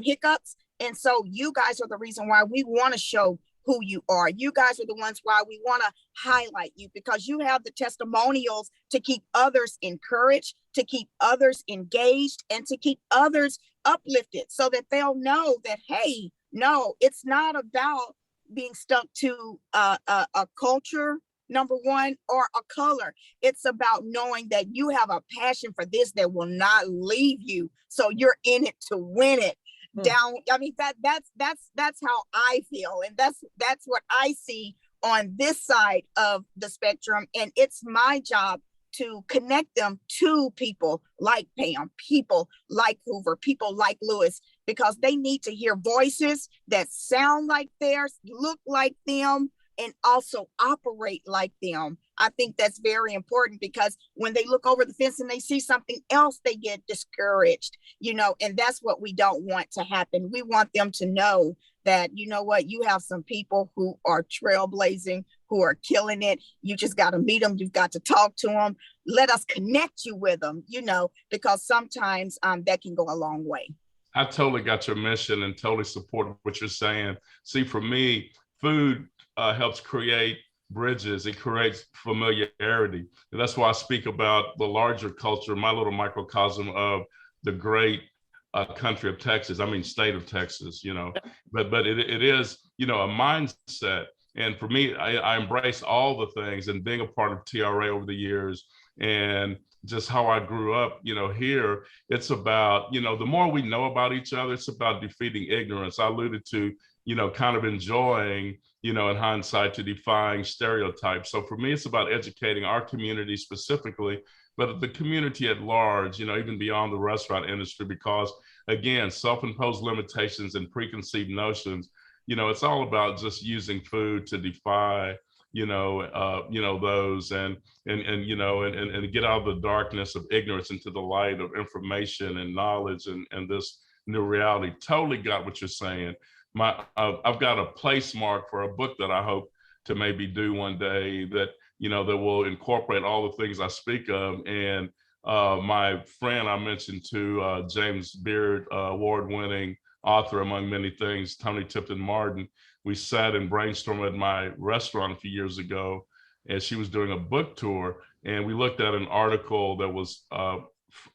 [SPEAKER 2] hiccups. And so you guys are the reason why we want to show who you are. You guys are the ones why we want to highlight you, because you have the testimonials to keep others encouraged, to keep others engaged, and to keep others uplifted so that they'll know that, hey, no, it's not about being stuck to a culture, number one, or a color. It's about knowing that you have a passion for this that will not leave you. So you're in it to win it. Down. I mean, that's how I feel. And that's what I see on this side of the spectrum. And it's my job to connect them to people like Pam, people like Hoover, people like Lewis, because they need to hear voices that sound like theirs, look like them, and also operate like them. I think that's very important, because when they look over the fence and they see something else, they get discouraged, you know, and that's what we don't want to happen. We want them to know that, you know what, you have some people who are trailblazing, who are killing it. You just got to meet them. You've got to talk to them. Let us connect you with them, you know, because sometimes that can go a long way.
[SPEAKER 3] I totally got your mission and totally support what you're saying. See, for me, food helps create bridges. It creates familiarity. And that's why I speak about the larger culture, my little microcosm of the great country of Texas. I mean, state of Texas, you know, but it is, you know, a mindset. And for me, I embrace all the things, and being a part of TRA over the years and just how I grew up, you know, here, it's about, you know, the more we know about each other, it's about defeating ignorance. I alluded to, you know, kind of enjoying, you know, in hindsight, to defying stereotypes. So for me, it's about educating our community specifically, but the community at large, you know, even beyond the restaurant industry, because again, self-imposed limitations and preconceived notions, you know, it's all about just using food to defy, you know, those and you know, and get out of the darkness of ignorance into the light of information and knowledge and this new reality. Totally got what you're saying. I've got a place mark for a book that I hope to maybe do one day that, you know, that will incorporate all the things I speak of. And my friend I mentioned to, James Beard, award-winning author among many things, Tony Tipton Martin, we sat and brainstormed at my restaurant a few years ago, and she was doing a book tour, and we looked at an article that was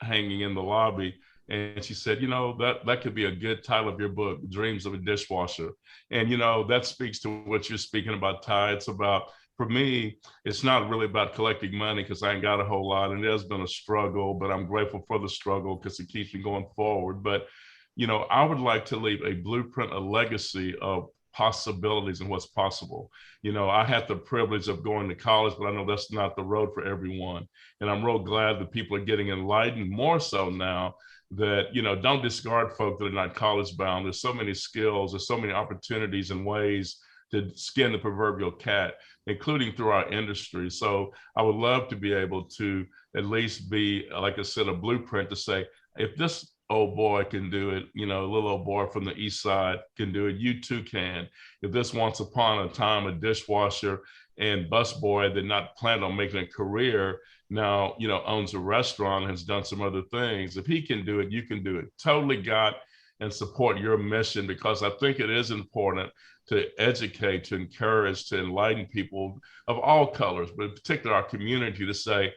[SPEAKER 3] hanging in the lobby. And she said, you know, that could be a good title of your book, Dreams of a Dishwasher. And, you know, that speaks to what you're speaking about, Ty. It's about, for me, it's not really about collecting money, because I ain't got a whole lot. And there's been a struggle, but I'm grateful for the struggle because it keeps me going forward. But, you know, I would like to leave a blueprint, a legacy of possibilities and what's possible. You know, I had the privilege of going to college, but I know that's not the road for everyone. And I'm real glad that people are getting enlightened more so now that, you know, don't discard folk that are not college bound. There's so many skills, there's so many opportunities and ways to skin the proverbial cat, including through our industry. So I would love to be able to at least be, like I said, a blueprint to say, if this old boy can do it, you know, a little old boy from the east side can do it, you too can. If this once upon a time a dishwasher and busboy that not planned on making a career now, you know, owns a restaurant, has done some other things, if he can do it, you can do it. Totally got and support your mission, because I think it is important to educate, to encourage, to enlighten people of all colors, but in particular our community, to say,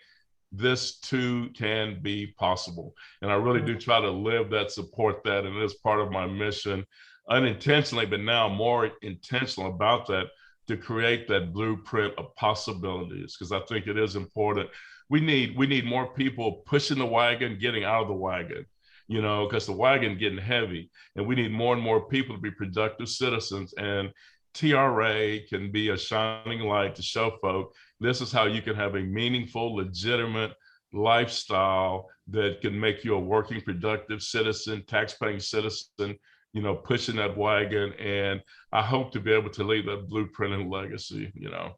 [SPEAKER 3] this too can be possible. And I really do try to live that, support that, and it is part of my mission, unintentionally, but now more intentional about that, to create that blueprint of possibilities, because I think it is important. We need more people pushing the wagon, getting out of the wagon, you know, because the wagon getting heavy, and we need more and more people to be productive citizens. And TRA can be a shining light to show folk this is how you can have a meaningful, legitimate lifestyle that can make you a working, productive citizen, tax-paying citizen, you know, pushing that wagon. And I hope to be able to leave that blueprint and legacy, you know.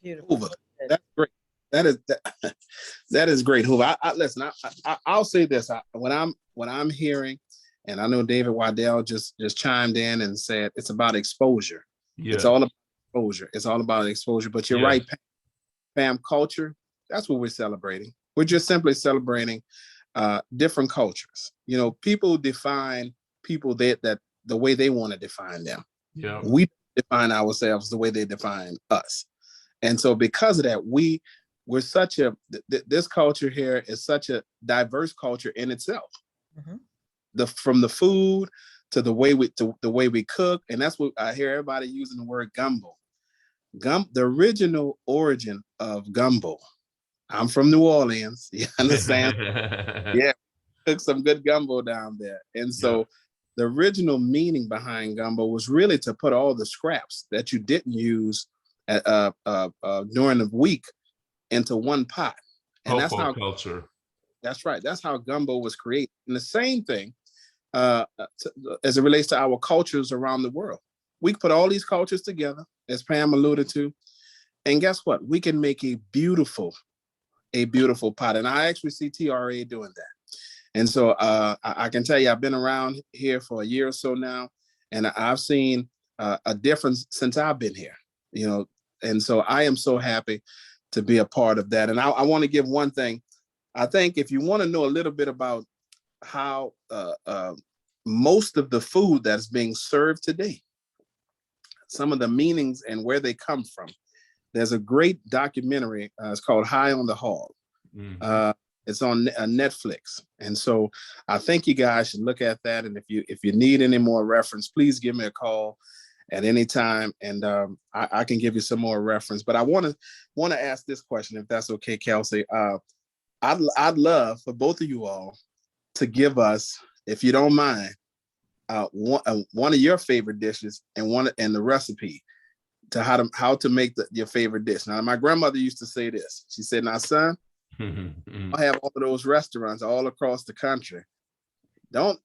[SPEAKER 4] Beautiful.
[SPEAKER 5] Hoover, that's great. That is great, Hoover. Listen. I'll say this. When I'm hearing, and I know David Waddell just chimed in and said it's about exposure. Yeah. It's all about exposure. It's all about exposure. But you're right, Pam. Culture. That's what we're celebrating. We're just simply celebrating different cultures. You know, people define people that the way they want to define them. Yeah. We define ourselves the way they define us. And so because of that, we're such a, this culture here is such a diverse culture in itself. Mm-hmm. From the food to the way we cook. And that's what I hear everybody using the word gumbo. The original origin of gumbo. I'm from New Orleans. You understand? Yeah. Cook some good gumbo down there. And so the original meaning behind gumbo was really to put all the scraps that you didn't use during the week into one pot. And that's how culture. That's right. That's how gumbo was created. And the same thing as it relates to our cultures around the world. We put all these cultures together, as Pam alluded to, and guess what? We can make a beautiful pot. And I actually see TRA doing that. And so I can tell you, I've been around here for a year or so now, and I've seen a difference since I've been here, you know. And so I am so happy to be a part of that. And I want to give one thing. I think if you want to know a little bit about how most of the food that's being served today, some of the meanings and where they come from, there's a great documentary. It's called High on the Hog. Mm-hmm. It's on Netflix. And so I think you guys should look at that. And if you need any more reference, please give me a call at any time, and I can give you some more reference. But I want to ask this question, if that's okay, Kelsey. I'd love for both of you all to give us, if you don't mind, one of your favorite dishes and the recipe to how to make your favorite dish. Now, my grandmother used to say this. She said, "Now, son, I have all of those restaurants all across the country. Don't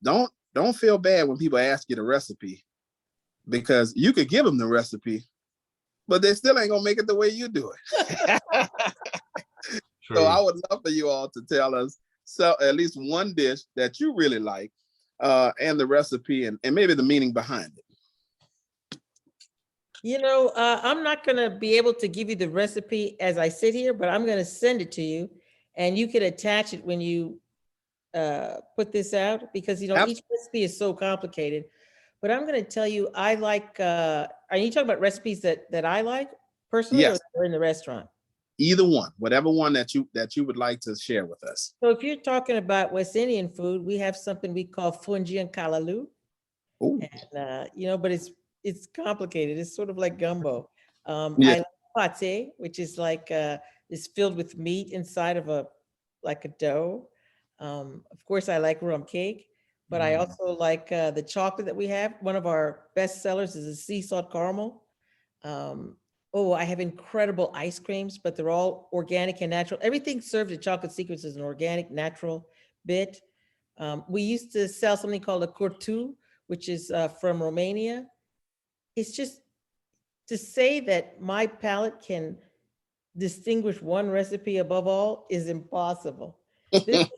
[SPEAKER 5] feel bad when people ask you the recipe, because you could give them the recipe, but they still ain't gonna make it the way you do it." So I would love for you all to tell us at least one dish that you really like, and the recipe and maybe the meaning behind it.
[SPEAKER 4] You know, I'm not going to be able to give you the recipe as I sit here, but I'm going to send it to you, and you can attach it when you put this out, because, you know, each recipe is so complicated. But I'm going to tell you, I like, are you talking about recipes that I like personally? Yes. Or in the restaurant? Either one, whatever one that you would like to share with us. So if you're talking about West Indian food, we have something we call fungi and kalaloo. And, you know, but it's complicated. It's sort of like gumbo. I like pate, which is like, is filled with meat inside of a dough. Of course, I like rum cake. but I also like the chocolate that we have. One of our best sellers is a sea salt caramel. Oh, I have incredible ice creams, but they're all organic and natural. Everything served at Chocolate Secrets is an organic, natural bit. We used to sell something called a curtu, which is from Romania. It's just to say that my palate can distinguish one recipe above all is impossible. This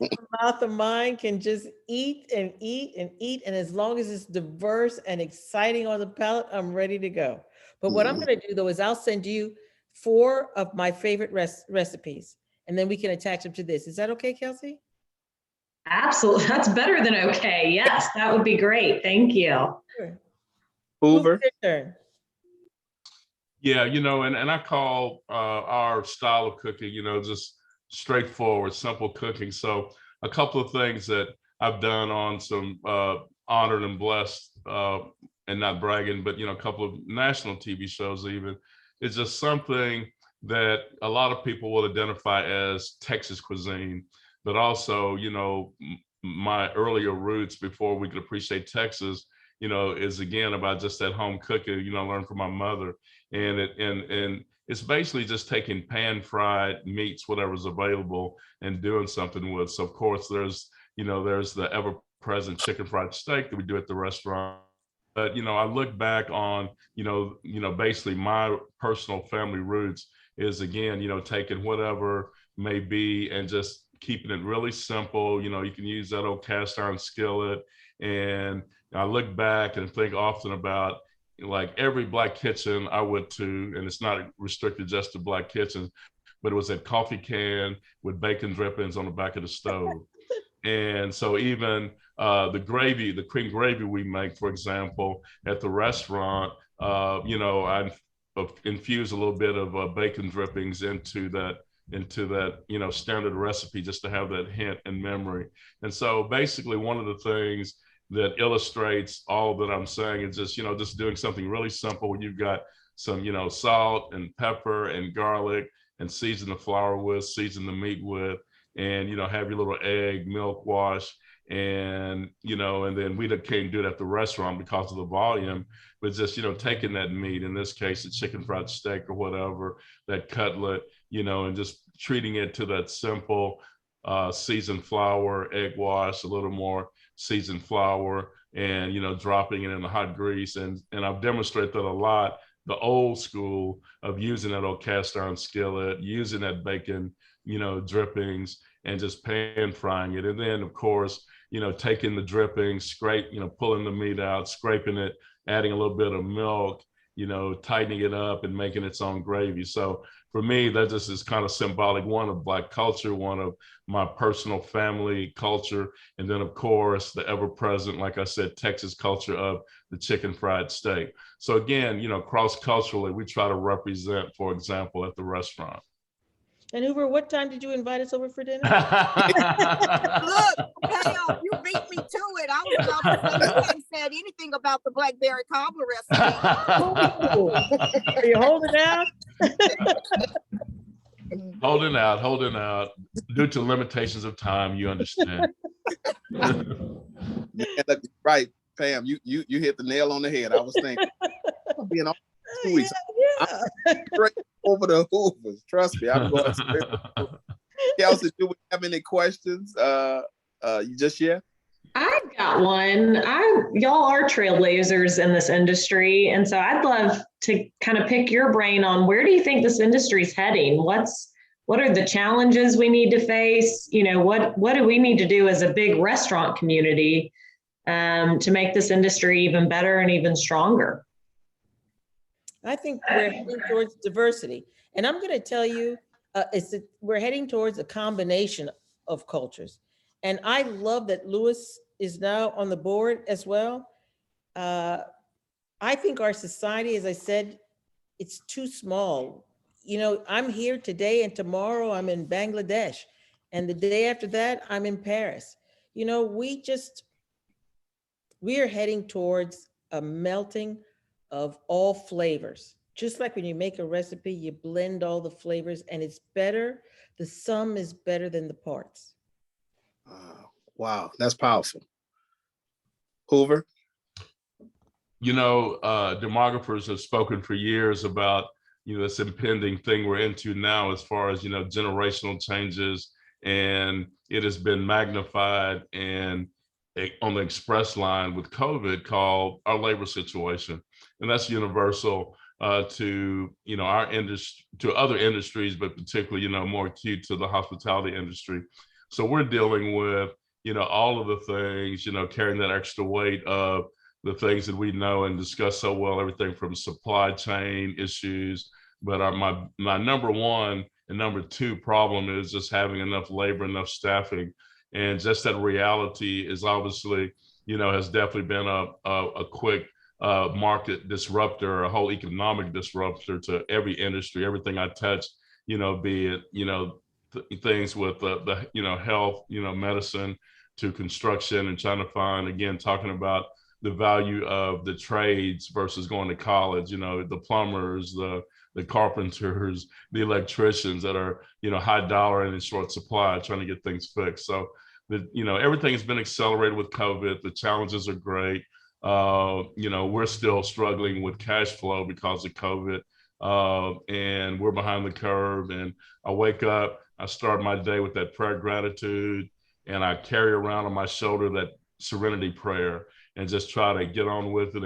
[SPEAKER 4] mouth of mine can just eat and eat and eat. And as long as it's diverse and exciting on the palate, I'm ready to go. But what I'm going to do though, is I'll send you 4 of my favorite recipes, and then we can attach them to this. Is that okay, Kelsey?
[SPEAKER 1] Absolutely. That's better than okay. Yes, that would be great. Thank you.
[SPEAKER 4] Sure.
[SPEAKER 5] Hoover.
[SPEAKER 4] Your turn.
[SPEAKER 3] Yeah, and I call our style of cooking, just straightforward, simple cooking. So a couple of things that I've done on some honored and blessed, and not bragging, but, a couple of national TV shows even, is just something that a lot of people will identify as Texas cuisine, but also, my earlier roots before we could appreciate Texas, is again about just that home cooking, learn from my mother. And it's basically just taking pan-fried meats, whatever's available, and doing something with. So of course there's the ever-present chicken fried steak that we do at the restaurant. But I look back on basically my personal family roots is again taking whatever may be and just keeping it really simple. You can use that old cast iron skillet. And I look back and think often about like every black kitchen I went to, and it's not restricted just to black kitchens, but it was that coffee can with bacon drippings on the back of the stove. And so even the gravy, the cream gravy we make, for example, at the restaurant, I infuse a little bit of bacon drippings into that standard recipe just to have that hint and memory. And so basically one of the things that illustrates all that I'm saying is just doing something really simple when you've got some salt and pepper and garlic, and season the flour with, season the meat with, and have your little egg milk wash, and and then we can't do it at the restaurant because of the volume, but just taking that meat, in this case a chicken fried steak or whatever, that cutlet, and just treating it to that simple seasoned flour, egg wash, a little more seasoned flour, and dropping it in the hot grease. And I've demonstrated that a lot, the old school of using that old cast iron skillet, using that bacon drippings, and just pan frying it. And then of course taking the drippings, pulling the meat out, scraping it, adding a little bit of milk, tightening it up and making its own gravy. So for me, that just is kind of symbolic, one of Black culture, one of my personal family culture, and then of course the ever-present, like I said, Texas culture of the chicken fried steak. So again, cross-culturally, we try to represent, for example, at the restaurant.
[SPEAKER 4] And Hoover, what time did you invite us over for dinner?
[SPEAKER 2] Look, Pam, you beat me to it. I was about to say you hadn't said anything about the blackberry cobbler recipe.
[SPEAKER 4] Are you holding out?
[SPEAKER 3] Holding out. Due to limitations of time, you understand.
[SPEAKER 5] Yeah, right, Pam. You hit the nail on the head. I was thinking, I'll be in all 2 weeks.
[SPEAKER 4] Yeah.
[SPEAKER 5] I'm straight over the Hoovers. Trust me, I'm going straight. Kelsey, do we have any questions? You just yet?
[SPEAKER 1] I've got one. Y'all are trailblazers in this industry, and so I'd love to kind of pick your brain on where do you think this industry is heading? What are the challenges we need to face? What do we need to do as a big restaurant community to make this industry even better and even stronger?
[SPEAKER 4] I think we're heading towards diversity. And I'm going to tell you, we're heading towards a combination of cultures. And I love that Lewis is now on the board as well. I think our society, as I said, it's too small. I'm here today and tomorrow I'm in Bangladesh. And the day after that, I'm in Paris. We are heading towards a melting of all flavors. Just like when you make a recipe, you blend all the flavors and it's better. The sum is better than the parts.
[SPEAKER 5] Wow, that's powerful. Hoover?
[SPEAKER 3] Demographers have spoken for years about, this impending thing we're into now as far as, generational changes, and it has been magnified and on the express line with COVID called our labor situation. And that's universal to, our industry, to other industries, but particularly, more acute to the hospitality industry. So we're dealing with, all of the things, carrying that extra weight of the things that we know and discuss so well, everything from supply chain issues. But my number one and number two problem is just having enough labor, enough staffing. And just that reality is obviously, has definitely been a quick market disruptor, a whole economic disruptor to every industry, everything I touch, be it, things with the health, medicine, to construction, and trying to find, again, talking about the value of the trades versus going to college, the plumbers, the carpenters, the electricians that are, high dollar and in short supply, trying to get things fixed. So everything has been accelerated with COVID. The challenges are great. We're still struggling with cash flow because of COVID, and we're behind the curve. And I wake up, I start my day with that prayer of gratitude, and I carry around on my shoulder that serenity prayer, and just try to get on with it.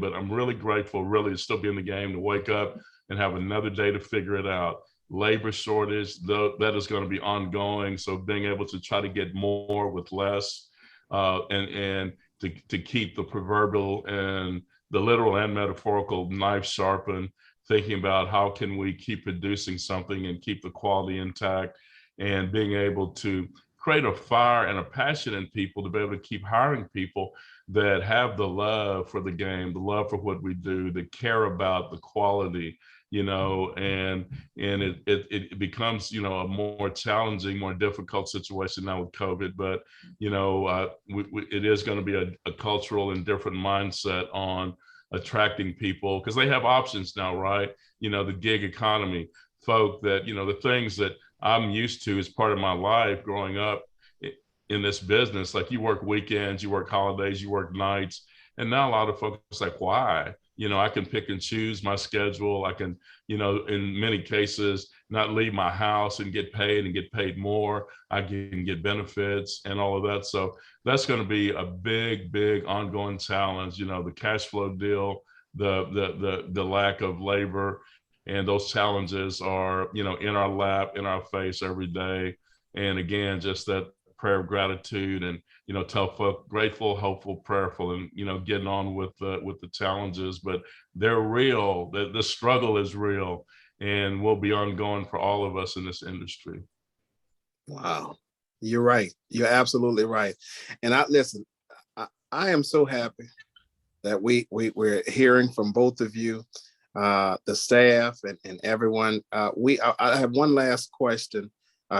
[SPEAKER 3] But I'm really grateful, really, to still be in the game, to wake up and have another day to figure it out. Labor shortage, that is going to be ongoing. So being able to try to get more with less, and to keep the proverbial and the literal and metaphorical knife sharpened, thinking about how can we keep producing something and keep the quality intact, and being able to create a fire and a passion in people to be able to keep hiring people that have the love for the game, the love for what we do, that care about the quality, and it becomes, a more challenging, more difficult situation now with COVID. But, it is going to be a cultural and different mindset on attracting people, because they have options now, right? The gig economy, folk that, the things that I'm used to as part of my life growing up in this business, like you work weekends, you work holidays, you work nights. And now a lot of folks like, why? I can pick and choose my schedule. I can, in many cases, not leave my house and get paid more. I can get benefits and all of that. So that's going to be a big, big ongoing challenge. The cash flow deal, the lack of labor, and those challenges are, in our lap, in our face every day. And again, just that prayer of gratitude, and, tell folk grateful, hopeful, prayerful, and, getting on with the challenges. But they're real. The struggle is real, and will be ongoing for all of us in this industry.
[SPEAKER 5] Wow. You're right. You're absolutely right. And I am so happy that we're hearing from both of you, the staff and everyone. I have one last question,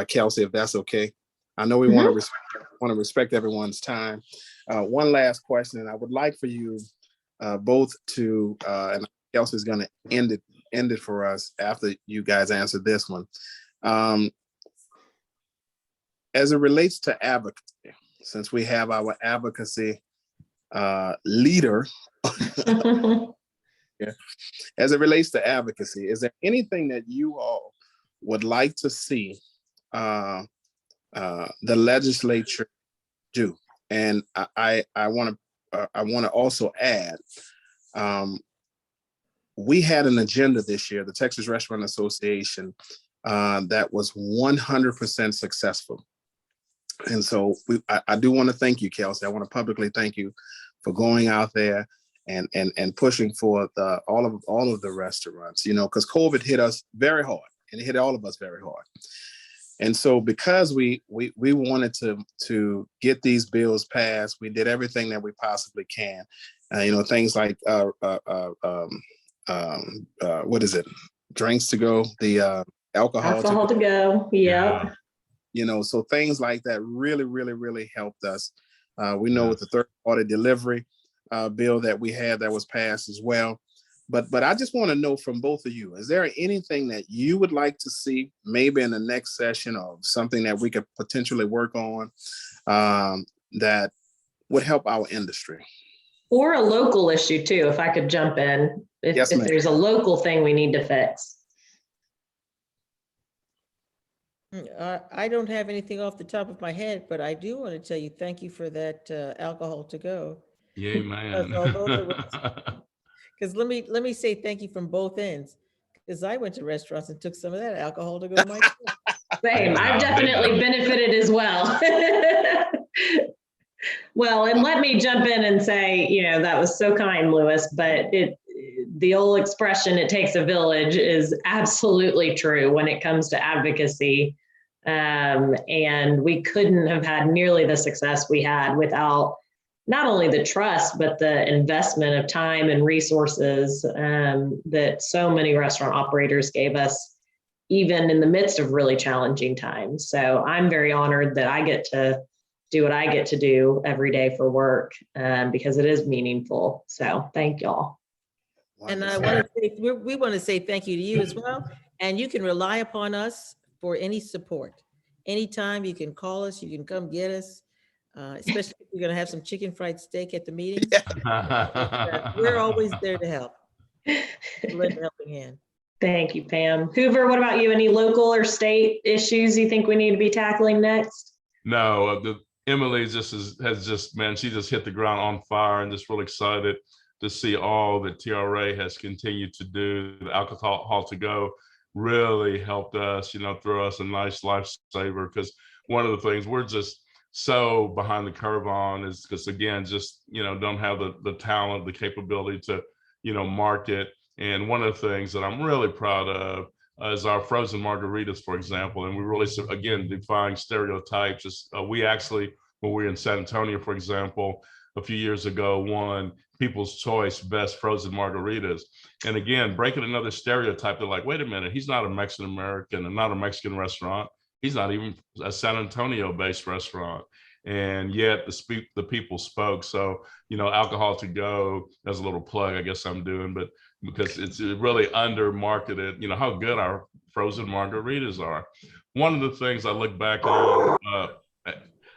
[SPEAKER 5] Kelsey, if that's okay. I know we want to respect everyone's time. One last question, and I would like for you both to, and Kelsey's going to end it for us after you guys answer this one. As it relates to advocacy, since we have our advocacy leader, yeah. As it relates to advocacy, is there anything that you all would like to see the legislature do? And I want to also add, we had an agenda this year, the Texas Restaurant Association, that was 100% successful. And so I do want to thank you, Kelsey. I want to publicly thank you for going out there and pushing for all of the restaurants, because COVID hit us very hard, and it hit all of us very hard. And so because we wanted to get these bills passed, we did everything that we possibly can. Things like what is it? Drinks to go, the alcohol
[SPEAKER 1] to go. Yeah.
[SPEAKER 5] So things like that really, really, really helped us. We know with the third-party delivery bill that we had that was passed as well. But I just want to know from both of you, is there anything that you would like to see maybe in the next session, or something that we could potentially work on that would help our industry.
[SPEAKER 1] Or a local issue too, if I could jump in, if
[SPEAKER 5] Yes, ma'am.
[SPEAKER 1] there's a local thing we need to fix.
[SPEAKER 4] I don't have anything off the top of my head, but I do want to tell you, thank you for that alcohol to go.
[SPEAKER 3] Yay, man.
[SPEAKER 4] Because let me say thank you from both ends. Because I went to restaurants and took some of that alcohol to go myself.
[SPEAKER 1] Same, I've definitely benefited as well. Well, and let me jump in and say, that was so kind, Lewis, but the old expression, it takes a village, is absolutely true when it comes to advocacy. And we couldn't have had nearly the success we had without not only the trust, but the investment of time and resources that so many restaurant operators gave us, even in the midst of really challenging times. So I'm very honored that I get to do what I get to do every day for work, because it is meaningful. So thank y'all.
[SPEAKER 4] And I want to say, we want to say thank you to you as well. And you can rely upon us for any support. Anytime you can call us, you can come get us, especially if you're going to have some chicken fried steak at the meetings. We're always there to help. Lend a helping hand.
[SPEAKER 1] Thank you, Pam. Hoover, what about you? Any local or state issues you think we need to be tackling next?
[SPEAKER 3] No, Emily man, she just hit the ground on fire, and just really excited to see all that TRA has continued to do. The alcohol to go really helped us, throw us a nice lifesaver, because one of the things we're just so behind the curve on is because, again, just, don't have the talent, the capability to, market. And one of the things that I'm really proud of is our frozen margaritas, for example. And we really, again, defying stereotypes. We actually, when we were in San Antonio, for example, a few years ago, won People's Choice Best Frozen Margaritas. And again, breaking another stereotype, they're like, wait a minute, he's not a Mexican American and not a Mexican restaurant. He's not even a San Antonio based restaurant. And yet the people spoke. So, alcohol to go, that's a little plug I guess I'm doing, but because it's really under marketed, how good our frozen margaritas are. One of the things I look back on,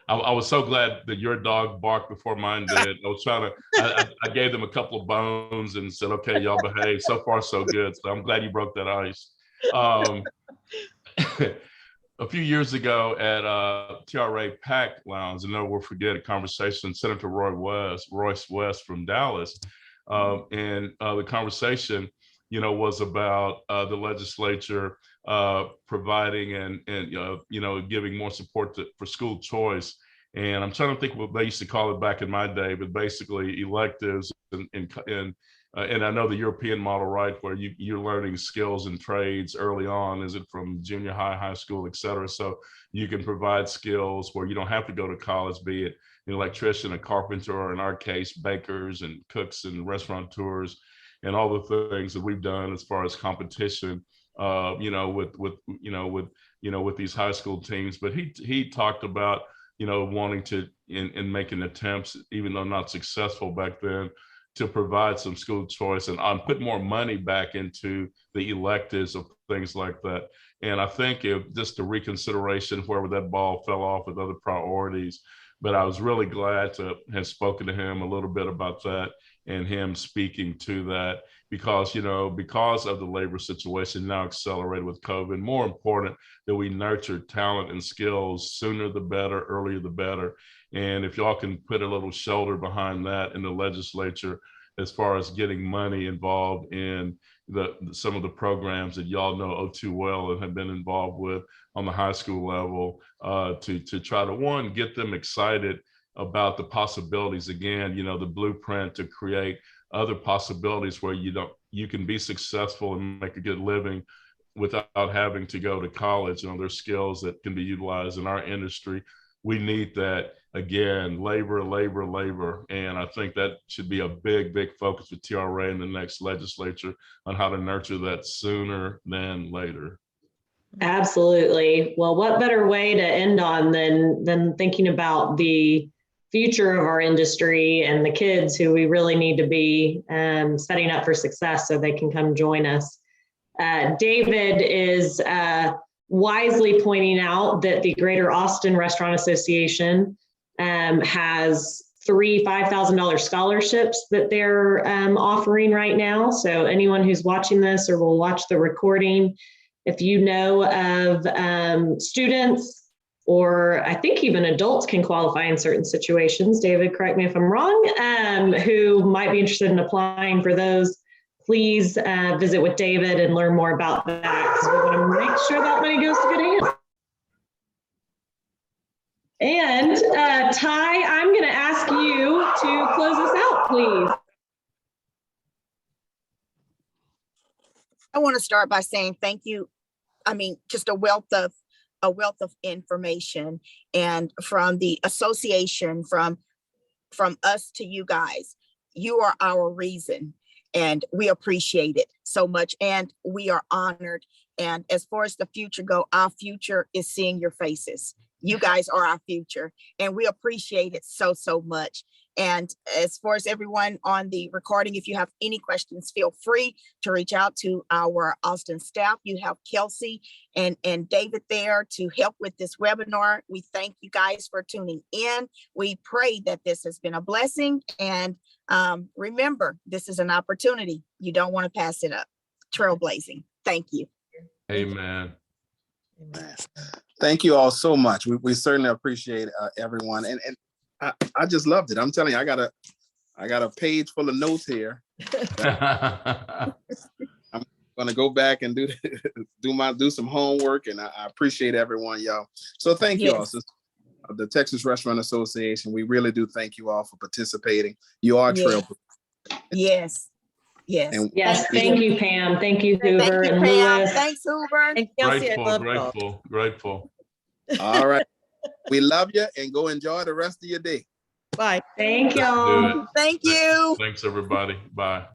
[SPEAKER 3] I was so glad that your dog barked before mine did. I was trying to, I gave them a couple of bones and said, okay, y'all behave. So far, so good. So I'm glad you broke that ice. A few years ago at TRA PAC Lounge, and never will forget a conversation, Senator Royce West from Dallas. And the conversation, was about the legislature providing and giving more support for school choice. And I'm trying to think what they used to call it back in my day, but basically electives and I know the European model, right, where you're learning skills and trades early on. Is it from junior high, high school, et cetera? So you can provide skills where you don't have to go to college, be it an electrician, a carpenter, or in our case, bakers and cooks and restaurateurs, and all the things that we've done as far as competition, with these high school teams. But he talked about, wanting to and making attempts, even though not successful back then, to provide some school choice and put more money back into the electives of things like that. And I think just a reconsideration wherever that ball fell off with other priorities. But I was really glad to have spoken to him a little bit about that and him speaking to that because of the labor situation now accelerated with COVID, more important that we nurture talent and skills sooner the better, earlier the better. And if y'all can put a little shoulder behind that in the legislature, as far as getting money involved in some of the programs that y'all know too well and have been involved with on the high school level, to try to get them excited about the possibilities. Again, the blueprint to create other possibilities where you can be successful and make a good living without having to go to college. There's skills that can be utilized in our industry. We need that. Again, labor. And I think that should be a big focus for TRA in the next legislature on how to nurture that sooner than later.
[SPEAKER 1] Absolutely. Well, what better way to end on than thinking about the future of our industry and the kids who we really need to be setting up for success so they can come join us. David is wisely pointing out that the Greater Austin Restaurant Association has 3 $5,000 scholarships that they're offering right now. So anyone who's watching this or will watch the recording, if you know of students, or I think even adults can qualify in certain situations, David, correct me if I'm wrong, who might be interested in applying for those, please visit with David and learn more about that, because we want to make sure that money goes to good hands. And Ty, I'm going to ask you to close us out, please.
[SPEAKER 2] I want to start by saying thank you. I mean, just a wealth of information, and from the association, from us to you guys. You are our reason, and we appreciate it so much, and we are honored. And as far as the future go, our future is seeing your faces. You guys are our future, and we appreciate it so much. And as far as everyone on the recording, if you have any questions, feel free to reach out to our Austin staff. You have Kelsey and David there to help with this webinar. We thank you guys for tuning in. We pray that this has been a blessing. And remember, this is an opportunity. You don't want to pass it up. Trailblazing. Thank you.
[SPEAKER 3] Amen.
[SPEAKER 5] Thank you all so much. We certainly appreciate everyone. And I just loved it. I'm telling you, I got a page full of notes here. I'm gonna go back and do some homework, and I appreciate everyone, y'all. So thank you all. Since the Texas Restaurant Association, we really do thank you all for participating. You are trail.
[SPEAKER 2] Yes.
[SPEAKER 5] And
[SPEAKER 1] yes, thank you, Pam. Thank you, Hoover.
[SPEAKER 2] Thank you,
[SPEAKER 1] and
[SPEAKER 2] Pam.
[SPEAKER 1] Lewis.
[SPEAKER 2] Thanks, Hoover.
[SPEAKER 4] And Kelsey, I love
[SPEAKER 3] Grateful.
[SPEAKER 5] all right. We love you, and go enjoy the rest of your day.
[SPEAKER 4] Bye.
[SPEAKER 1] Thank
[SPEAKER 3] Do
[SPEAKER 1] y'all.
[SPEAKER 3] it.
[SPEAKER 2] Thank you.
[SPEAKER 3] Thanks, everybody. Bye.